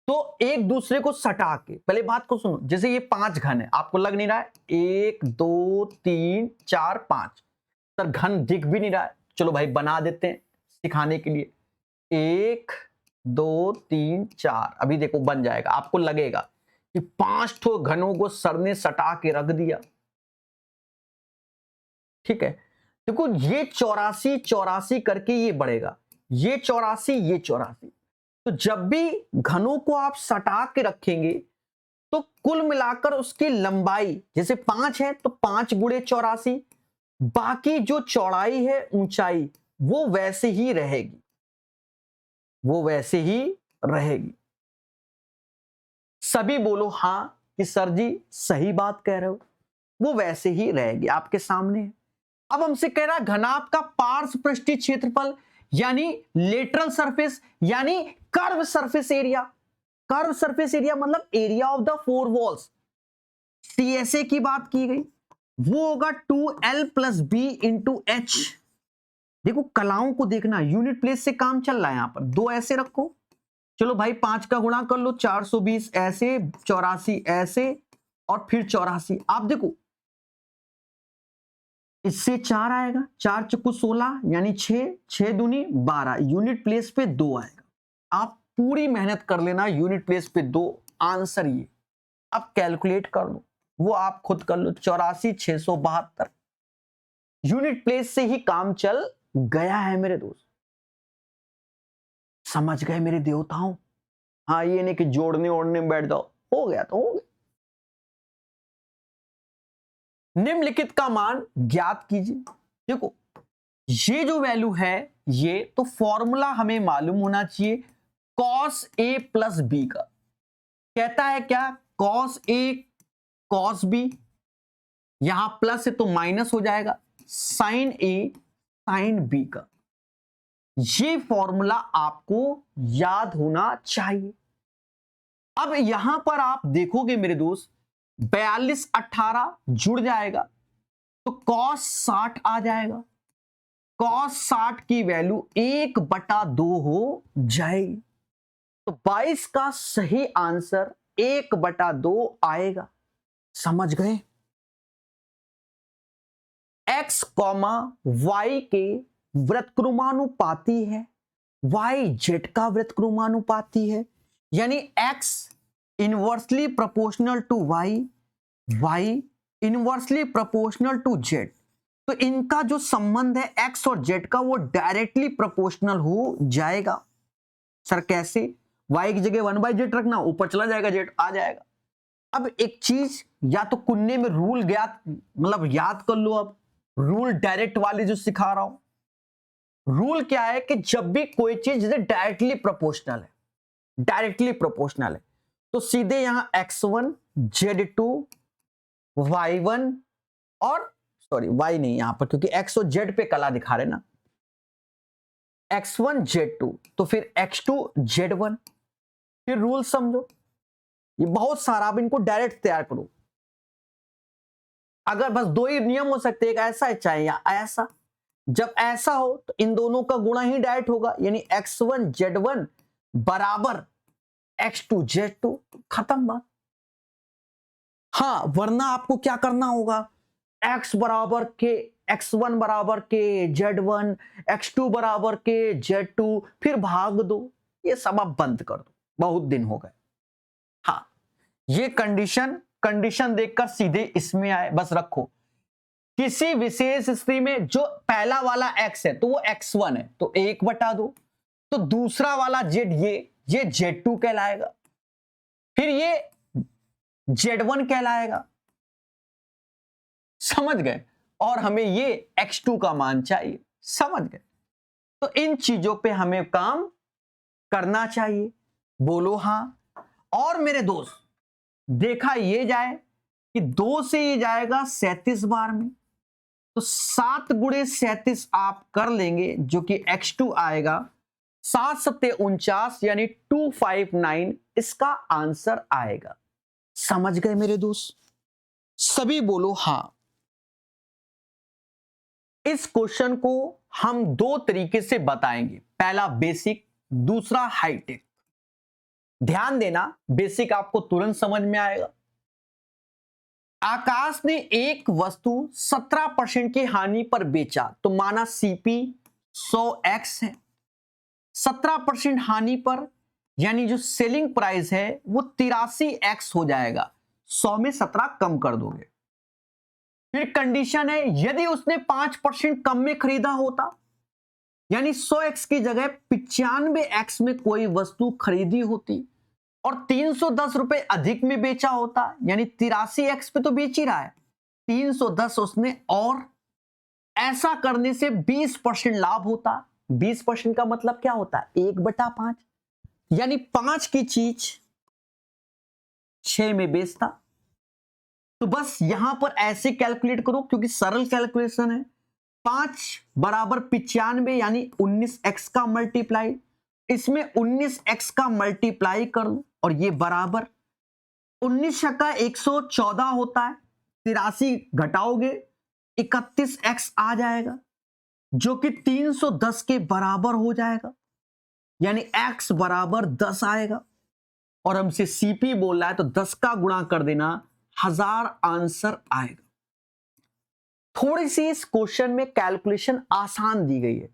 तो एक दूसरे को सटा के, पहले बात को सुनो, जैसे ये 5 घन है, आपको लग नहीं रहा है 1 2 3 4 5, सर घन दिख भी नहीं रहा है, चलो भाई बना देते हैं सिखाने के लिए, 1 2 3 4, अभी देखो बन जाएगा, आपको लगेगा कि 5 ठो घनों को सर ने सटा के रख दिया। ठीक है, देखो ये 84 84 करके ये बढ़ेगा, ये 84 ये 84, तो जब भी घनों को आप सटा के रखेंगे तो कुल मिलाकर उसकी लंबाई जैसे 5 है तो 5 गुणे 84, बाकी जो चौड़ाई है ऊंचाई वो वैसे ही रहेगी, वो वैसे ही रहेगी। सभी बोलो हां कि सर जी सही बात कह रहे हो, वो वैसे ही रहेगी, आपके सामने है। अब हमसे कह रहा है घनाभ का पार्श्व पृष्ठीय क्षेत्रफल यानी लेटरल सरफेस यानी curve surface area. Curve surface area मतलब area of the 4 walls, CSA की बात की गई, वो होगा 2L + B × H। देखो कलाओं को देखना, यूनिट प्लेस से काम चल रहा है, यहां पर 2 ऐसे रखो, चलो भाई 5 का गुणा कर लो 420 ऐसे, 84 ऐसे और फिर 84। आप देखो इससे 4 आएगा, 4 चुकू 16 यानी 6, 6 दूनी 12, यूनिट प्लेस पे 2 आएगा। आप पूरी मेहनत कर लेना, यूनिट प्लेस पे 2 आंसर ये। अब कैलकुलेट कर लो, वो आप खुद कर लो, 84 672 यूनिट प्लेस से ही काम चल गया है मेरे दोस्त। समझ गए मेरे देवताओं? हाँ ये नहीं कि जोड़ने ओढ़ने में बैठ जाओ, हो गया तो हो गया। निम्नलिखित का मान ज्ञात कीजिए। देखो ये जो वैल्यू है ये, तो फॉर्मूला हमें मालूम होना चाहिए cos A + B का। कहता है क्या, cos A cos B, यहां प्लस है तो माइनस हो जाएगा, sin A sin B का। ये फॉर्मूला आपको याद होना चाहिए। अब यहां पर आप देखोगे मेरे दोस्त 42 18 जुड़ जाएगा तो cos 60 आ जाएगा, cos 60 की वैल्यू 1/2 हो जाएगी, तो 22 का सही आंसर 1/2 आएगा। समझ गए? x, y के वृत्तक्रमानुपाती है, y z का वृत्तक्रमानुपाती है, यानी x inversely proportional to y, y inversely proportional to z, तो इनका जो संबंध है एक्स और जेड का वो डायरेक्टली प्रोपोर्शनल हो जाएगा। सर कैसे? वाई की जगह 1/z रखना, ऊपर चला जाएगा जेड आ जाएगा। अब एक चीज या तो कुन्ने में रूल ज्ञात मतलब याद कर लो, अब रूल डायरेक्ट वाले जो सिखा रहा हूं। रूल क्या है कि जब भी कोई चीज डायरेक्टली प्रोपोर्शनल है, डायरेक्टली प्रोपोर्शनल है, तो सीधे यहां x1 z2 y1 और सॉरी y नहीं यहां पर, क्योंकि x और z पे कला दिखा रहे ना, x1 z2 तो फिर x2 z1। फिर रूल समझो, ये बहुत सारा, अब इनको डायरेक्ट तैयार करो। अगर बस दो ही नियम हो सकते हैं, एक ऐसा चाहे या ऐसा। जब ऐसा हो तो इन दोनों का गुणा ही डायरेक्ट होगा, यानी x1 z1 बराबर x2 z2, खत्म बात। हाँ, वरना आपको क्या करना होगा, x बराबर के x1 बराबर के z1, x2 बराबर के z2, फिर भाग दो। ये सब आप बंद कर दो, बहुत दिन हो गए। हाँ, ये कंडीशन देखकर सीधे इसमें आए, बस रखो। किसी विशेष स्थिति में जो पहला वाला x है तो वो x1 है, तो 1/2, तो दूसरा वाला z ये z2 कहलाएगा, फिर ये z1 कहलाएगा। समझ गए? और हमें ये x2 का मान चाहिए। समझ गए? तो इन चीजों पे हमें काम करना चाहिए। बोलो हां। और मेरे दोस्त, देखा ये जाए कि 2 से ये जाएगा 37 बार में, तो 7 गुणे 37 आप कर लेंगे, जो कि x2 आएगा 7 सत्ते 49, यानी 259 इसका आंसर आएगा। समझ गए मेरे दोस्त? सभी बोलो हां। इस क्वेश्चन को हम 2 तरीके से बताएंगे, पहला बेसिक, दूसरा हाईटेक। ध्यान देना, बेसिक आपको तुरंत समझ में आएगा। आकाश ने एक वस्तु 17% की हानि पर बेचा, तो माना सीपी 100x है। 17% हानि पर यानी जो सेलिंग प्राइस है वो 83x हो जाएगा। 100 में 17 कम कर दोगे। फिर कंडीशन है, यदि उसने 5% कम में खरीदा होता, यानी 100x की जगह 95x में कोई वस्तु खरीदी होती और 310 रुपए अधिक में बेचा होता, यानी 83x पे तो बेच ही रहा है, 310 उसने, और ऐसा करने से 20% लाभ होता। 20% का मतलब क्या होता है, 1/5, यानी 5 की चीज 6 में बेचता। तो बस यहां पर ऐसे कैलकुलेट करो, क्योंकि सरल कैलकुलेशन है। 5 बराबर 95, यानी 19x का मल्टीप्लाई, इसमें 19x का मल्टीप्लाई कर लो, और ये बराबर 19 का 114 होता है, 83 घटाओगे 31x आ जाएगा, जो कि 310 के बराबर हो जाएगा, यानी x बराबर 10 आएगा। और हमसे सीपी बोल रहा है तो 10 का गुणा कर देना, 1000 आंसर आएगा। थोड़ी सी इस क्वेश्चन में कैलकुलेशन आसान दी गई है,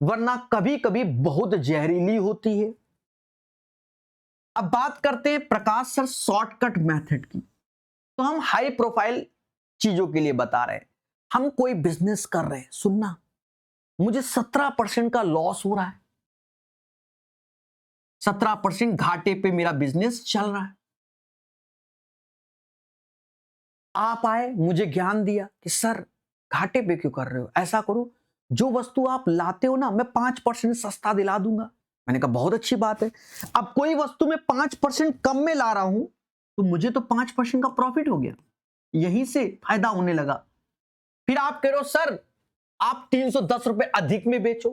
वरना कभी कभी बहुत जहरीली होती है। अब बात करते हैं प्रकाश सर शॉर्टकट मेथड की। तो हम हाई प्रोफाइल चीजों के लिए बता रहे हैं। हम कोई बिजनेस कर रहे हैं, सुनना, मुझे 17% का लॉस हो रहा है, 17% घाटे पे मेरा बिजनेस चल रहा है। आप आए, मुझे ज्ञान दिया कि सर घाटे पे क्यों कर रहे हो, ऐसा करो, जो वस्तु आप लाते हो ना मैं 5% सस्ता दिला दूंगा। मैंने कहा बहुत अच्छी बात है। अब कोई वस्तु में 5% कम में ला रहा हूं, तो मुझे तो 5% का प्रॉफिट हो गया, यहीं से फायदा होने लगा। फिर आप कह रहे हो सर आप 310 रुपए अधिक में बेचो,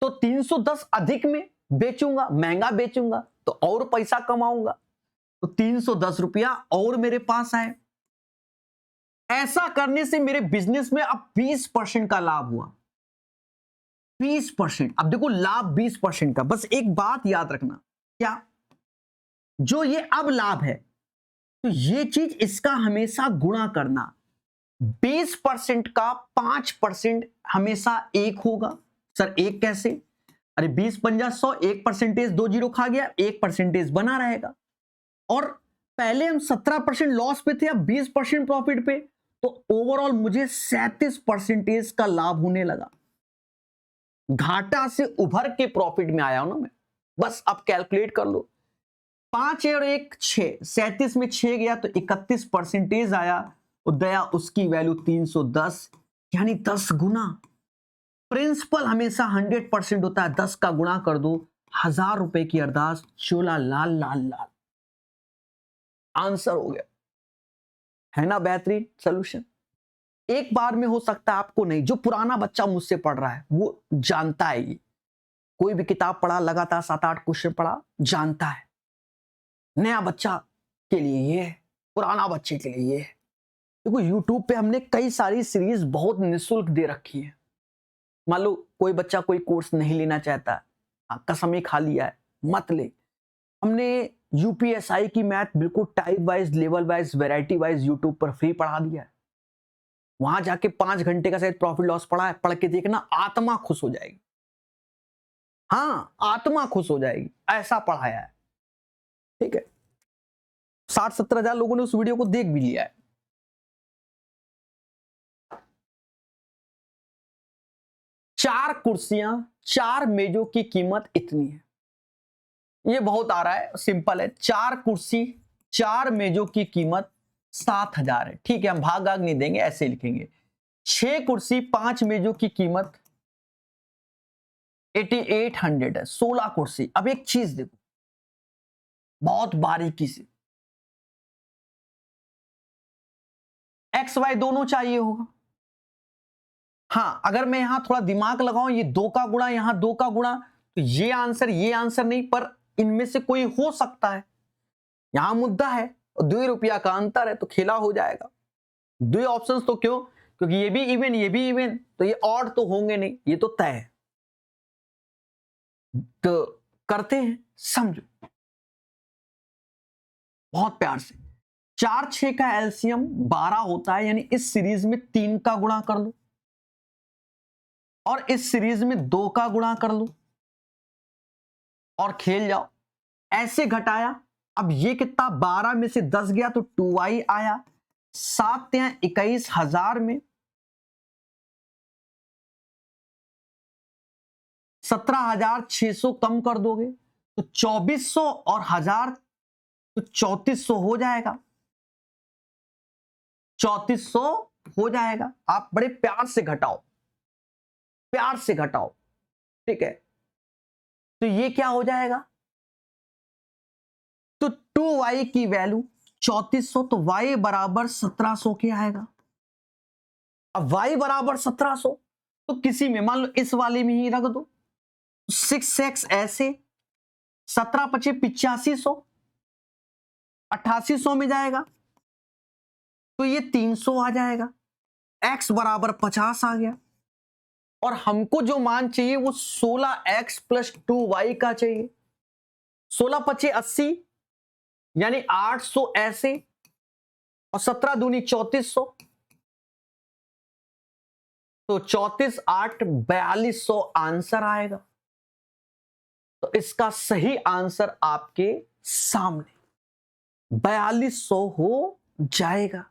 तो 310 अधिक में बेचूंगा, महंगा बेचूंगा तो और पैसा कमाऊंगा, तो 310 रुपया और मेरे पास आए। ऐसा करने से मेरे बिजनेस में अब 20% का लाभ हुआ। 20%, अब देखो लाभ 20% का। बस एक बात याद रखना, क्या, जो ये अब लाभ है तो ये चीज इसका हमेशा गुणा करना। 20% का 5% हमेशा 1 होगा। सर 1 कैसे? अरे 20 × 100, 1% 2 जीरो खा गया, 1% बना रहेगा। और पहले हम 17% लॉस पे थे, अब 20% प्रॉफिट पे, तो ओवरऑल मुझे 37% का लाभ होने लगा। घाटा से उभर के प्रॉफिट में आया हूं ना मैं। बस अब कैलकुलेट कर लो, 5 और 1 6, 37 में 6 गया तो 31% आया, और दया उसकी वैल्यू 310, यानी 10 गुना। प्रिंसिपल हमेशा 100% होता है, 10 का गुणा कर दो, 1000 रुपए की अरदास, चोला लाल लाल लाल। आंसर हो गया, है ना बेहतरीन सॉल्यूशन। एक बार में हो सकता है, आपको नहीं, जो पुराना बच्चा मुझसे पढ़ रहा है वो जानता है, ये कोई भी किताब पढ़ा, लगातार 7-8 क्वेश्चन पढ़ा, जानता है। नया बच्चा के लिए ये है, पुराना बच्चे के लिए ये है। देखो YouTube पे हमने कई सारी सीरीज बहुत निःशुल्क दे रखी है। मान लो कोई बच्चा कोई कोर्स नहीं लेना चाहता, कसम ही खा लिया है, मत ले। हमने यूपीएसआई की मैथ बिल्कुल type wise, level wise, variety wise YouTube पर फ्री पढ़ा दिया है। वहां जाके 5 घंटे का शायद प्रॉफिट लॉस पढ़ा है, पढ़ के देखना, आत्मा खुश हो जाएगी। हाँ, आत्मा खुश हो जाएगी, ऐसा पढ़ाया है। ठीक है, 60-70 हजार लोगों ने उस वीडियो को देख भी लिया है। चार कुर्सियां, 4 मेजों की कीमत इतनी है। ये बहुत आ रहा है, सिंपल है। 4 कुर्सी, 4 मेजों की कीमत 7000 है। ठीक है, हम भाग भाग नहीं देंगे, ऐसे लिखेंगे। 6 कुर्सी, 5 मेजों की कीमत 8800 है। 16 कुर्सी। अब एक चीज देखो बहुत बारीकी से, एक्स वाई दोनों चाहिए होगा। हाँ, अगर मैं यहां थोड़ा दिमाग लगाऊं, ये 2 का गुणा, यहां 2 का गुणा, तो ये आंसर नहीं, पर इनमें से कोई हो सकता है। यहां मुद्दा है, 2 रुपया का अंतर है, तो खेला हो जाएगा। 2 ऑप्शंस तो क्यों? क्योंकि ये भी इवन, ये भी इवन, तो ये ऑड तो होंगे नहीं, ये तो तय है। तो करते हैं, समझो बहुत प्यार से। 4 6 का एलसीएम 12 होता है, यानी इस सीरीज में 3 का गुणा कर लो, और इस सीरीज में 2 का गुणा कर लो, और खेल जाओ। ऐसे घटाया, अब ये कितना, 12 में से 10 गया तो 2y आया, 7 या 21,000 में 17,600 कम कर दोगे तो 2400, और 1000 तो 3400 हो जाएगा। 3400 हो जाएगा। आप बड़े प्यार से घटाओ, प्यार से घटाओ, ठीक है। तो ये क्या हो जाएगा, तो 2y की वैल्यू 3400, तो y बराबर 1700 के आएगा। अब y बराबर 1700, तो किसी में मान लो इस वाले में ही रख दो, 6x ऐसे, 17 पचे 8500, 8800 में जाएगा, तो ये 300 आ जाएगा। x बराबर 50 आ गया, और हमको जो मान चाहिए वो 16x प्लस 2y का चाहिए। 16 पचे 80, यानी 800 ऐसे, और 17 दूनी 3400, तो 34 8 4200 आंसर आएगा। तो इसका सही आंसर आपके सामने 4200 हो जाएगा।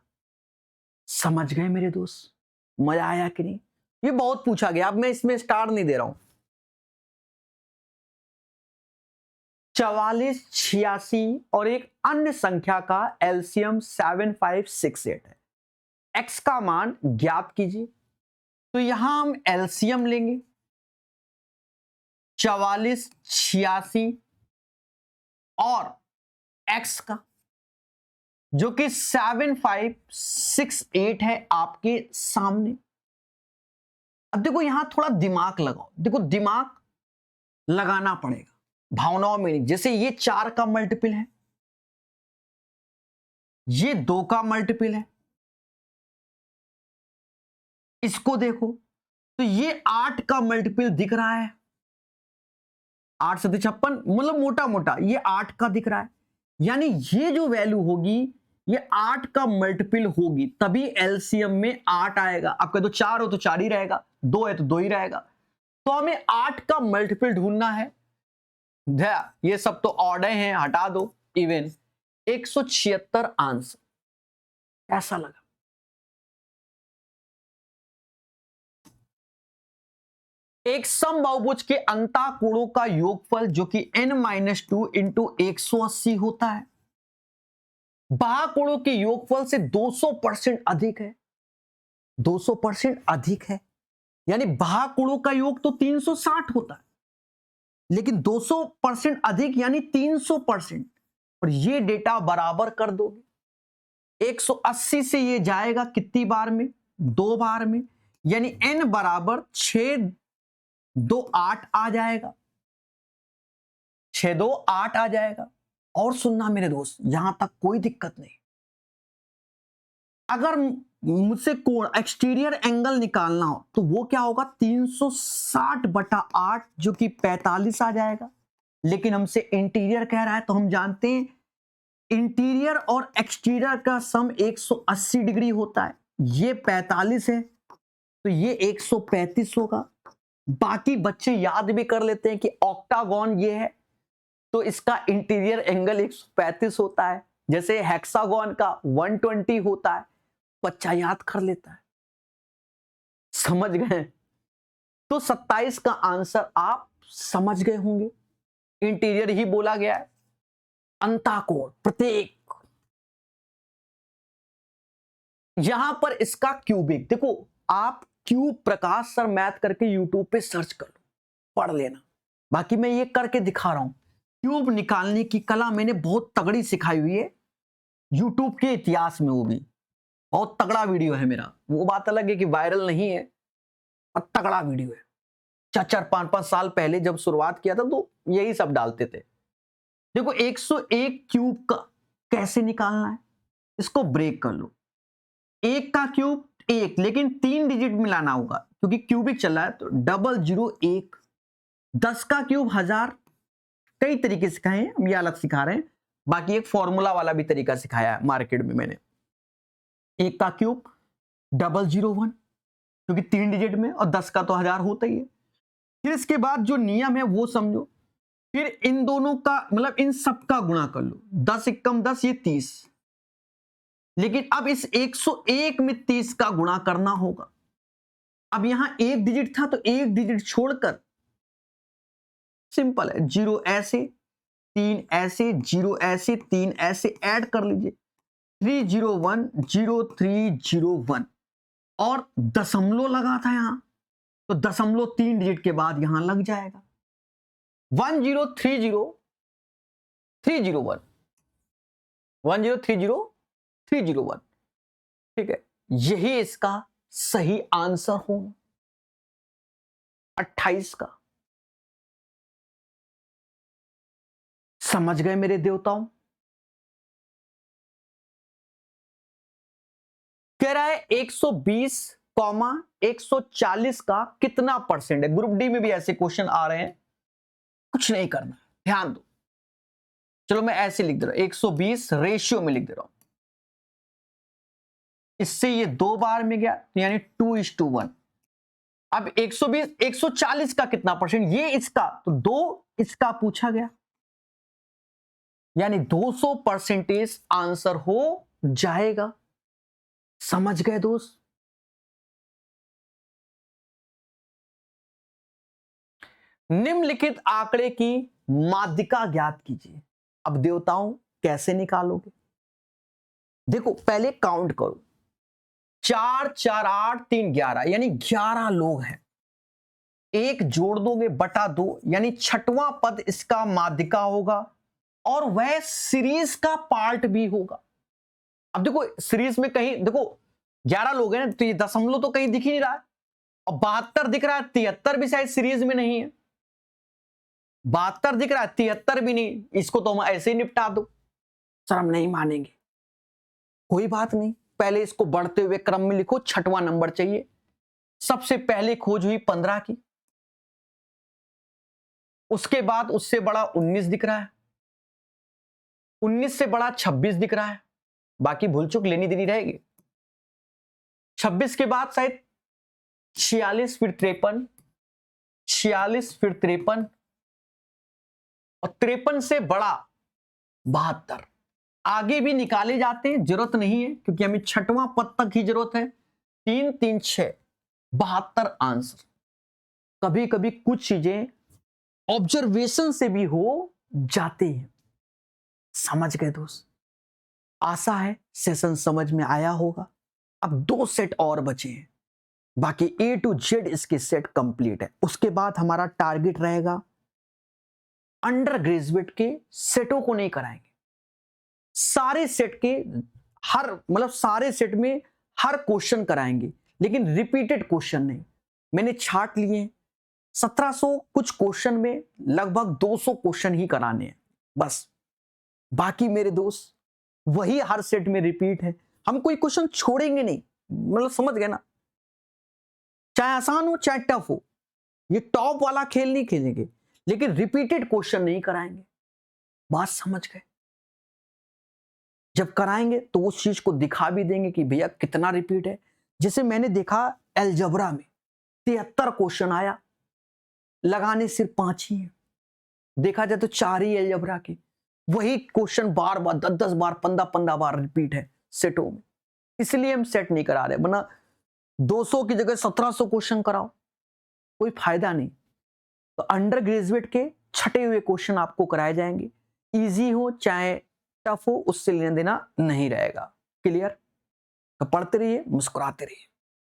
समझ गए मेरे दोस्त? मजा आया कि नहीं? ये बहुत पूछा गया, अब मैं इसमें स्टार नहीं दे रहा हूं। 44 86 और एक अन्य संख्या का एलसीएम 7568 है। एक्स का मान ज्ञात कीजिए। तो यहां हम एलसीएम लेंगे 44 86 और एक्स का, जो कि 7568 है आपके सामने। अब देखो यहां थोड़ा दिमाग लगाओ, देखो दिमाग लगाना पड़ेगा, भावनाओं में नहीं। जैसे ये 4 का मल्टीपल है, ये 2 का मल्टीपल है, इसको देखो तो ये 8 का मल्टीपल दिख रहा है, 8 7 56, मतलब मोटा मोटा ये 8 का दिख रहा है। यानी ये जो वैल्यू होगी ये 8 का मल्टीपल होगी, तभी एलसीएम में 8 आएगा। आप कह दो 4 हो तो 4 ही रहेगा, 2 है तो 2 ही रहेगा। तो हमें 8 का मल्टीपल ढूंढना है। ये सब तो ऑड हैं, हटा दो इवन। 176 आंसर। कैसा लगा? एक समबाहुभुज के अंतःकोणों का योगफल जो कि n-2 इंटू 180 होता है, बाहुकोणों के योगफल से 200% अधिक है। 200% अधिक है, यानी बाहुकोणों का योग तो 360 होता है, लेकिन 200% अधिक यानी 300%। और ये डेटा बराबर कर दोगे, 180 से ये जाएगा कितनी बार में? 2 बार में, यानी n बराबर 6 2 8 आ जाएगा। 6 2 8 आ जाएगा। और सुनना मेरे दोस्त, यहां तक कोई दिक्कत नहीं। अगर मुझसे कोण एक्सटीरियर एंगल निकालना हो तो वो क्या होगा? 360/8 जो कि 45 आ जाएगा। लेकिन हमसे इंटीरियर कह रहा है तो हम जानते हैं इंटीरियर और एक्सटीरियर का सम 180 डिग्री होता है। ये 45 है तो ये 135 होगा। बाकी बच्चे याद भी कर लेते हैं कि ऑक्टागोन ये है तो इसका इंटीरियर एंगल 135 होता है, जैसे हेक्सागोन का 120 होता है। बच्चा याद कर लेता है। समझ गए? तो 27 का आंसर आप समझ गए होंगे। इंटीरियर ही बोला गया है, अंतःकोण प्रत्येक। यहां पर इसका क्यूबिक देखो, आप क्यूब प्रकाश सर मैथ करके यूट्यूब पे सर्च कर लो, पढ़ लेना। बाकी मैं ये करके दिखा रहा हूं। क्यूब निकालने की कला मैंने बहुत तगड़ी सिखाई हुई है यूट्यूब के इतिहास में। वो भी बहुत तगड़ा वीडियो है मेरा। वो बात अलग है कि वायरल नहीं है, और तगड़ा वीडियो है। 4-5 साल पहले जब शुरुआत किया था तो यही सब डालते थे। देखो 101 क्यूब का कैसे निकालना है, इसको ब्रेक कर लो। 1 का क्यूब 1, लेकिन 3 डिजिट मिलाना होगा क्योंकि क्यूबिक चल रहा है, तो 001। 10 का क्यूब 1000। कई तरीके सिखाए हैं, हम ये अलग सिखा रहे हैं। बाकी एक फॉर्मूला वाला भी तरीका सिखाया है मार्केट में मैंने। 1 का क्यूब 001 क्योंकि 3 डिजिट में, और 10 का तो 1000 होता ही है। फिर इसके बाद जो नियम है वो समझो। फिर इन दोनों का मतलब इन सब का गुणा कर लो। 10 एकम 10, ये 30। लेकिन अब इस 101 में 30 का गुणा करना होगा। अब यहां 1 डिजिट था तो 1 डिजिट छोड़कर सिंपल है, 0 ऐसे, 3 ऐसे, 0 ऐसे, 3 ऐसे ऐड कर लीजिए। 3010301, और दशमलव लगा था यहां तो दशमलव 3 डिजिट के बाद यहां लग जाएगा। 1030301, 1030301। ठीक है, यही इसका सही आंसर होगा 28 का। समझ गए मेरे देवताओं? कह रहा है 120,140 का कितना परसेंट है। ग्रुप डी में भी ऐसे क्वेश्चन आ रहे हैं। कुछ नहीं करना, ध्यान दो। चलो मैं ऐसे लिख दे रहा हूं, 120 रेशियो में लिख दे रहा हूं। इससे ये 2 बार में गया तो यानी 2:1। अब 120 140 का कितना परसेंट, ये इसका तो 2 इसका पूछा गया, यानी 200% आंसर हो जाएगा। समझ गए दोस्त? निम्नलिखित आंकड़े की माध्यिका ज्ञात कीजिए। अब देवताओं कैसे निकालोगे? देखो पहले काउंट करो, 4 4 8 3 11, यानी 11 लोग हैं। एक जोड़ दोगे बटा 2, यानी 6वां पद इसका माध्यिका होगा, और वह सीरीज का पार्ट भी होगा। अब देखो सीरीज में कहीं देखो 11 लोग हैं तो ये दशमलव तो कहीं दिख ही नहीं रहा है, और 72 दिख रहा है, 73 भी शायद सीरीज में नहीं है। 72 दिख रहा है, 73 भी नहीं। इसको तो हम ऐसे ही निपटा दो, सर हम नहीं मानेंगे। कोई बात नहीं, पहले इसको बढ़ते हुए क्रम में लिखो, 6वां नंबर चाहिए। सबसे पहले खोज हुई 15 की, उसके बाद उससे बड़ा 19 दिख रहा है, 19 से बड़ा 26 दिख रहा है। बाकी भूल चुक लेनी देनी रहेगी। 26 के बाद शायद 46, फिर 53, 46 फिर 53, और 53 से बड़ा 72। आगे भी निकाले जाते हैं, जरूरत नहीं है क्योंकि हमें छठवां पद तक ही जरूरत है। 3 3 6 72 आंसर। कभी कभी कुछ चीजें ऑब्जर्वेशन से भी हो जाते हैं। समझ गए दोस्त? आशा है सेशन समझ में आया होगा। अब 2 सेट और बचे हैं, बाकी A to Z इसके सेट कंप्लीट है। उसके बाद हमारा टारगेट रहेगा अंडर ग्रेजुएट के सेटों को नहीं कराएंगे, सारे सेट के सारे सेट में हर क्वेश्चन कराएंगे, लेकिन रिपीटेड क्वेश्चन नहीं। मैंने छाट लिए 1700 कुछ क्वेश्चन में लगभग 200 क्वेश्चन ही कराने हैं बस। बाकी मेरे दोस्त वही हर सेट में रिपीट है, हम कोई क्वेश्चन छोड़ेंगे नहीं। समझ गए ना? चाहे आसान हो चाहे टफ हो, ये टॉप वाला खेल नहीं खेलेंगे, लेकिन रिपीटेड क्वेश्चन नहीं कराएंगे। बात समझ गए? जब कराएंगे तो उस चीज को दिखा भी देंगे कि भैया कितना रिपीट है। जैसे मैंने देखा अलजेब्रा में 73 क्वेश्चन आया, लगाने सिर्फ 5 ही है। देखा जाए तो 4 ही अलजेब्रा के, वही क्वेश्चन बार बार 10 बार 15 बार रिपीट है सेटों में। इसलिए हम सेट नहीं करा रहे, वरना 200 की जगह 1700 क्वेश्चन कराओ, कोई फायदा नहीं। तो अंडर ग्रेजुएट के छटे हुए क्वेश्चन आपको कराए जाएंगे, इजी हो चाहे टफ हो, उससे लेना देना नहीं रहेगा। क्लियर? तो पढ़ते रहिए, मुस्कुराते रहिए।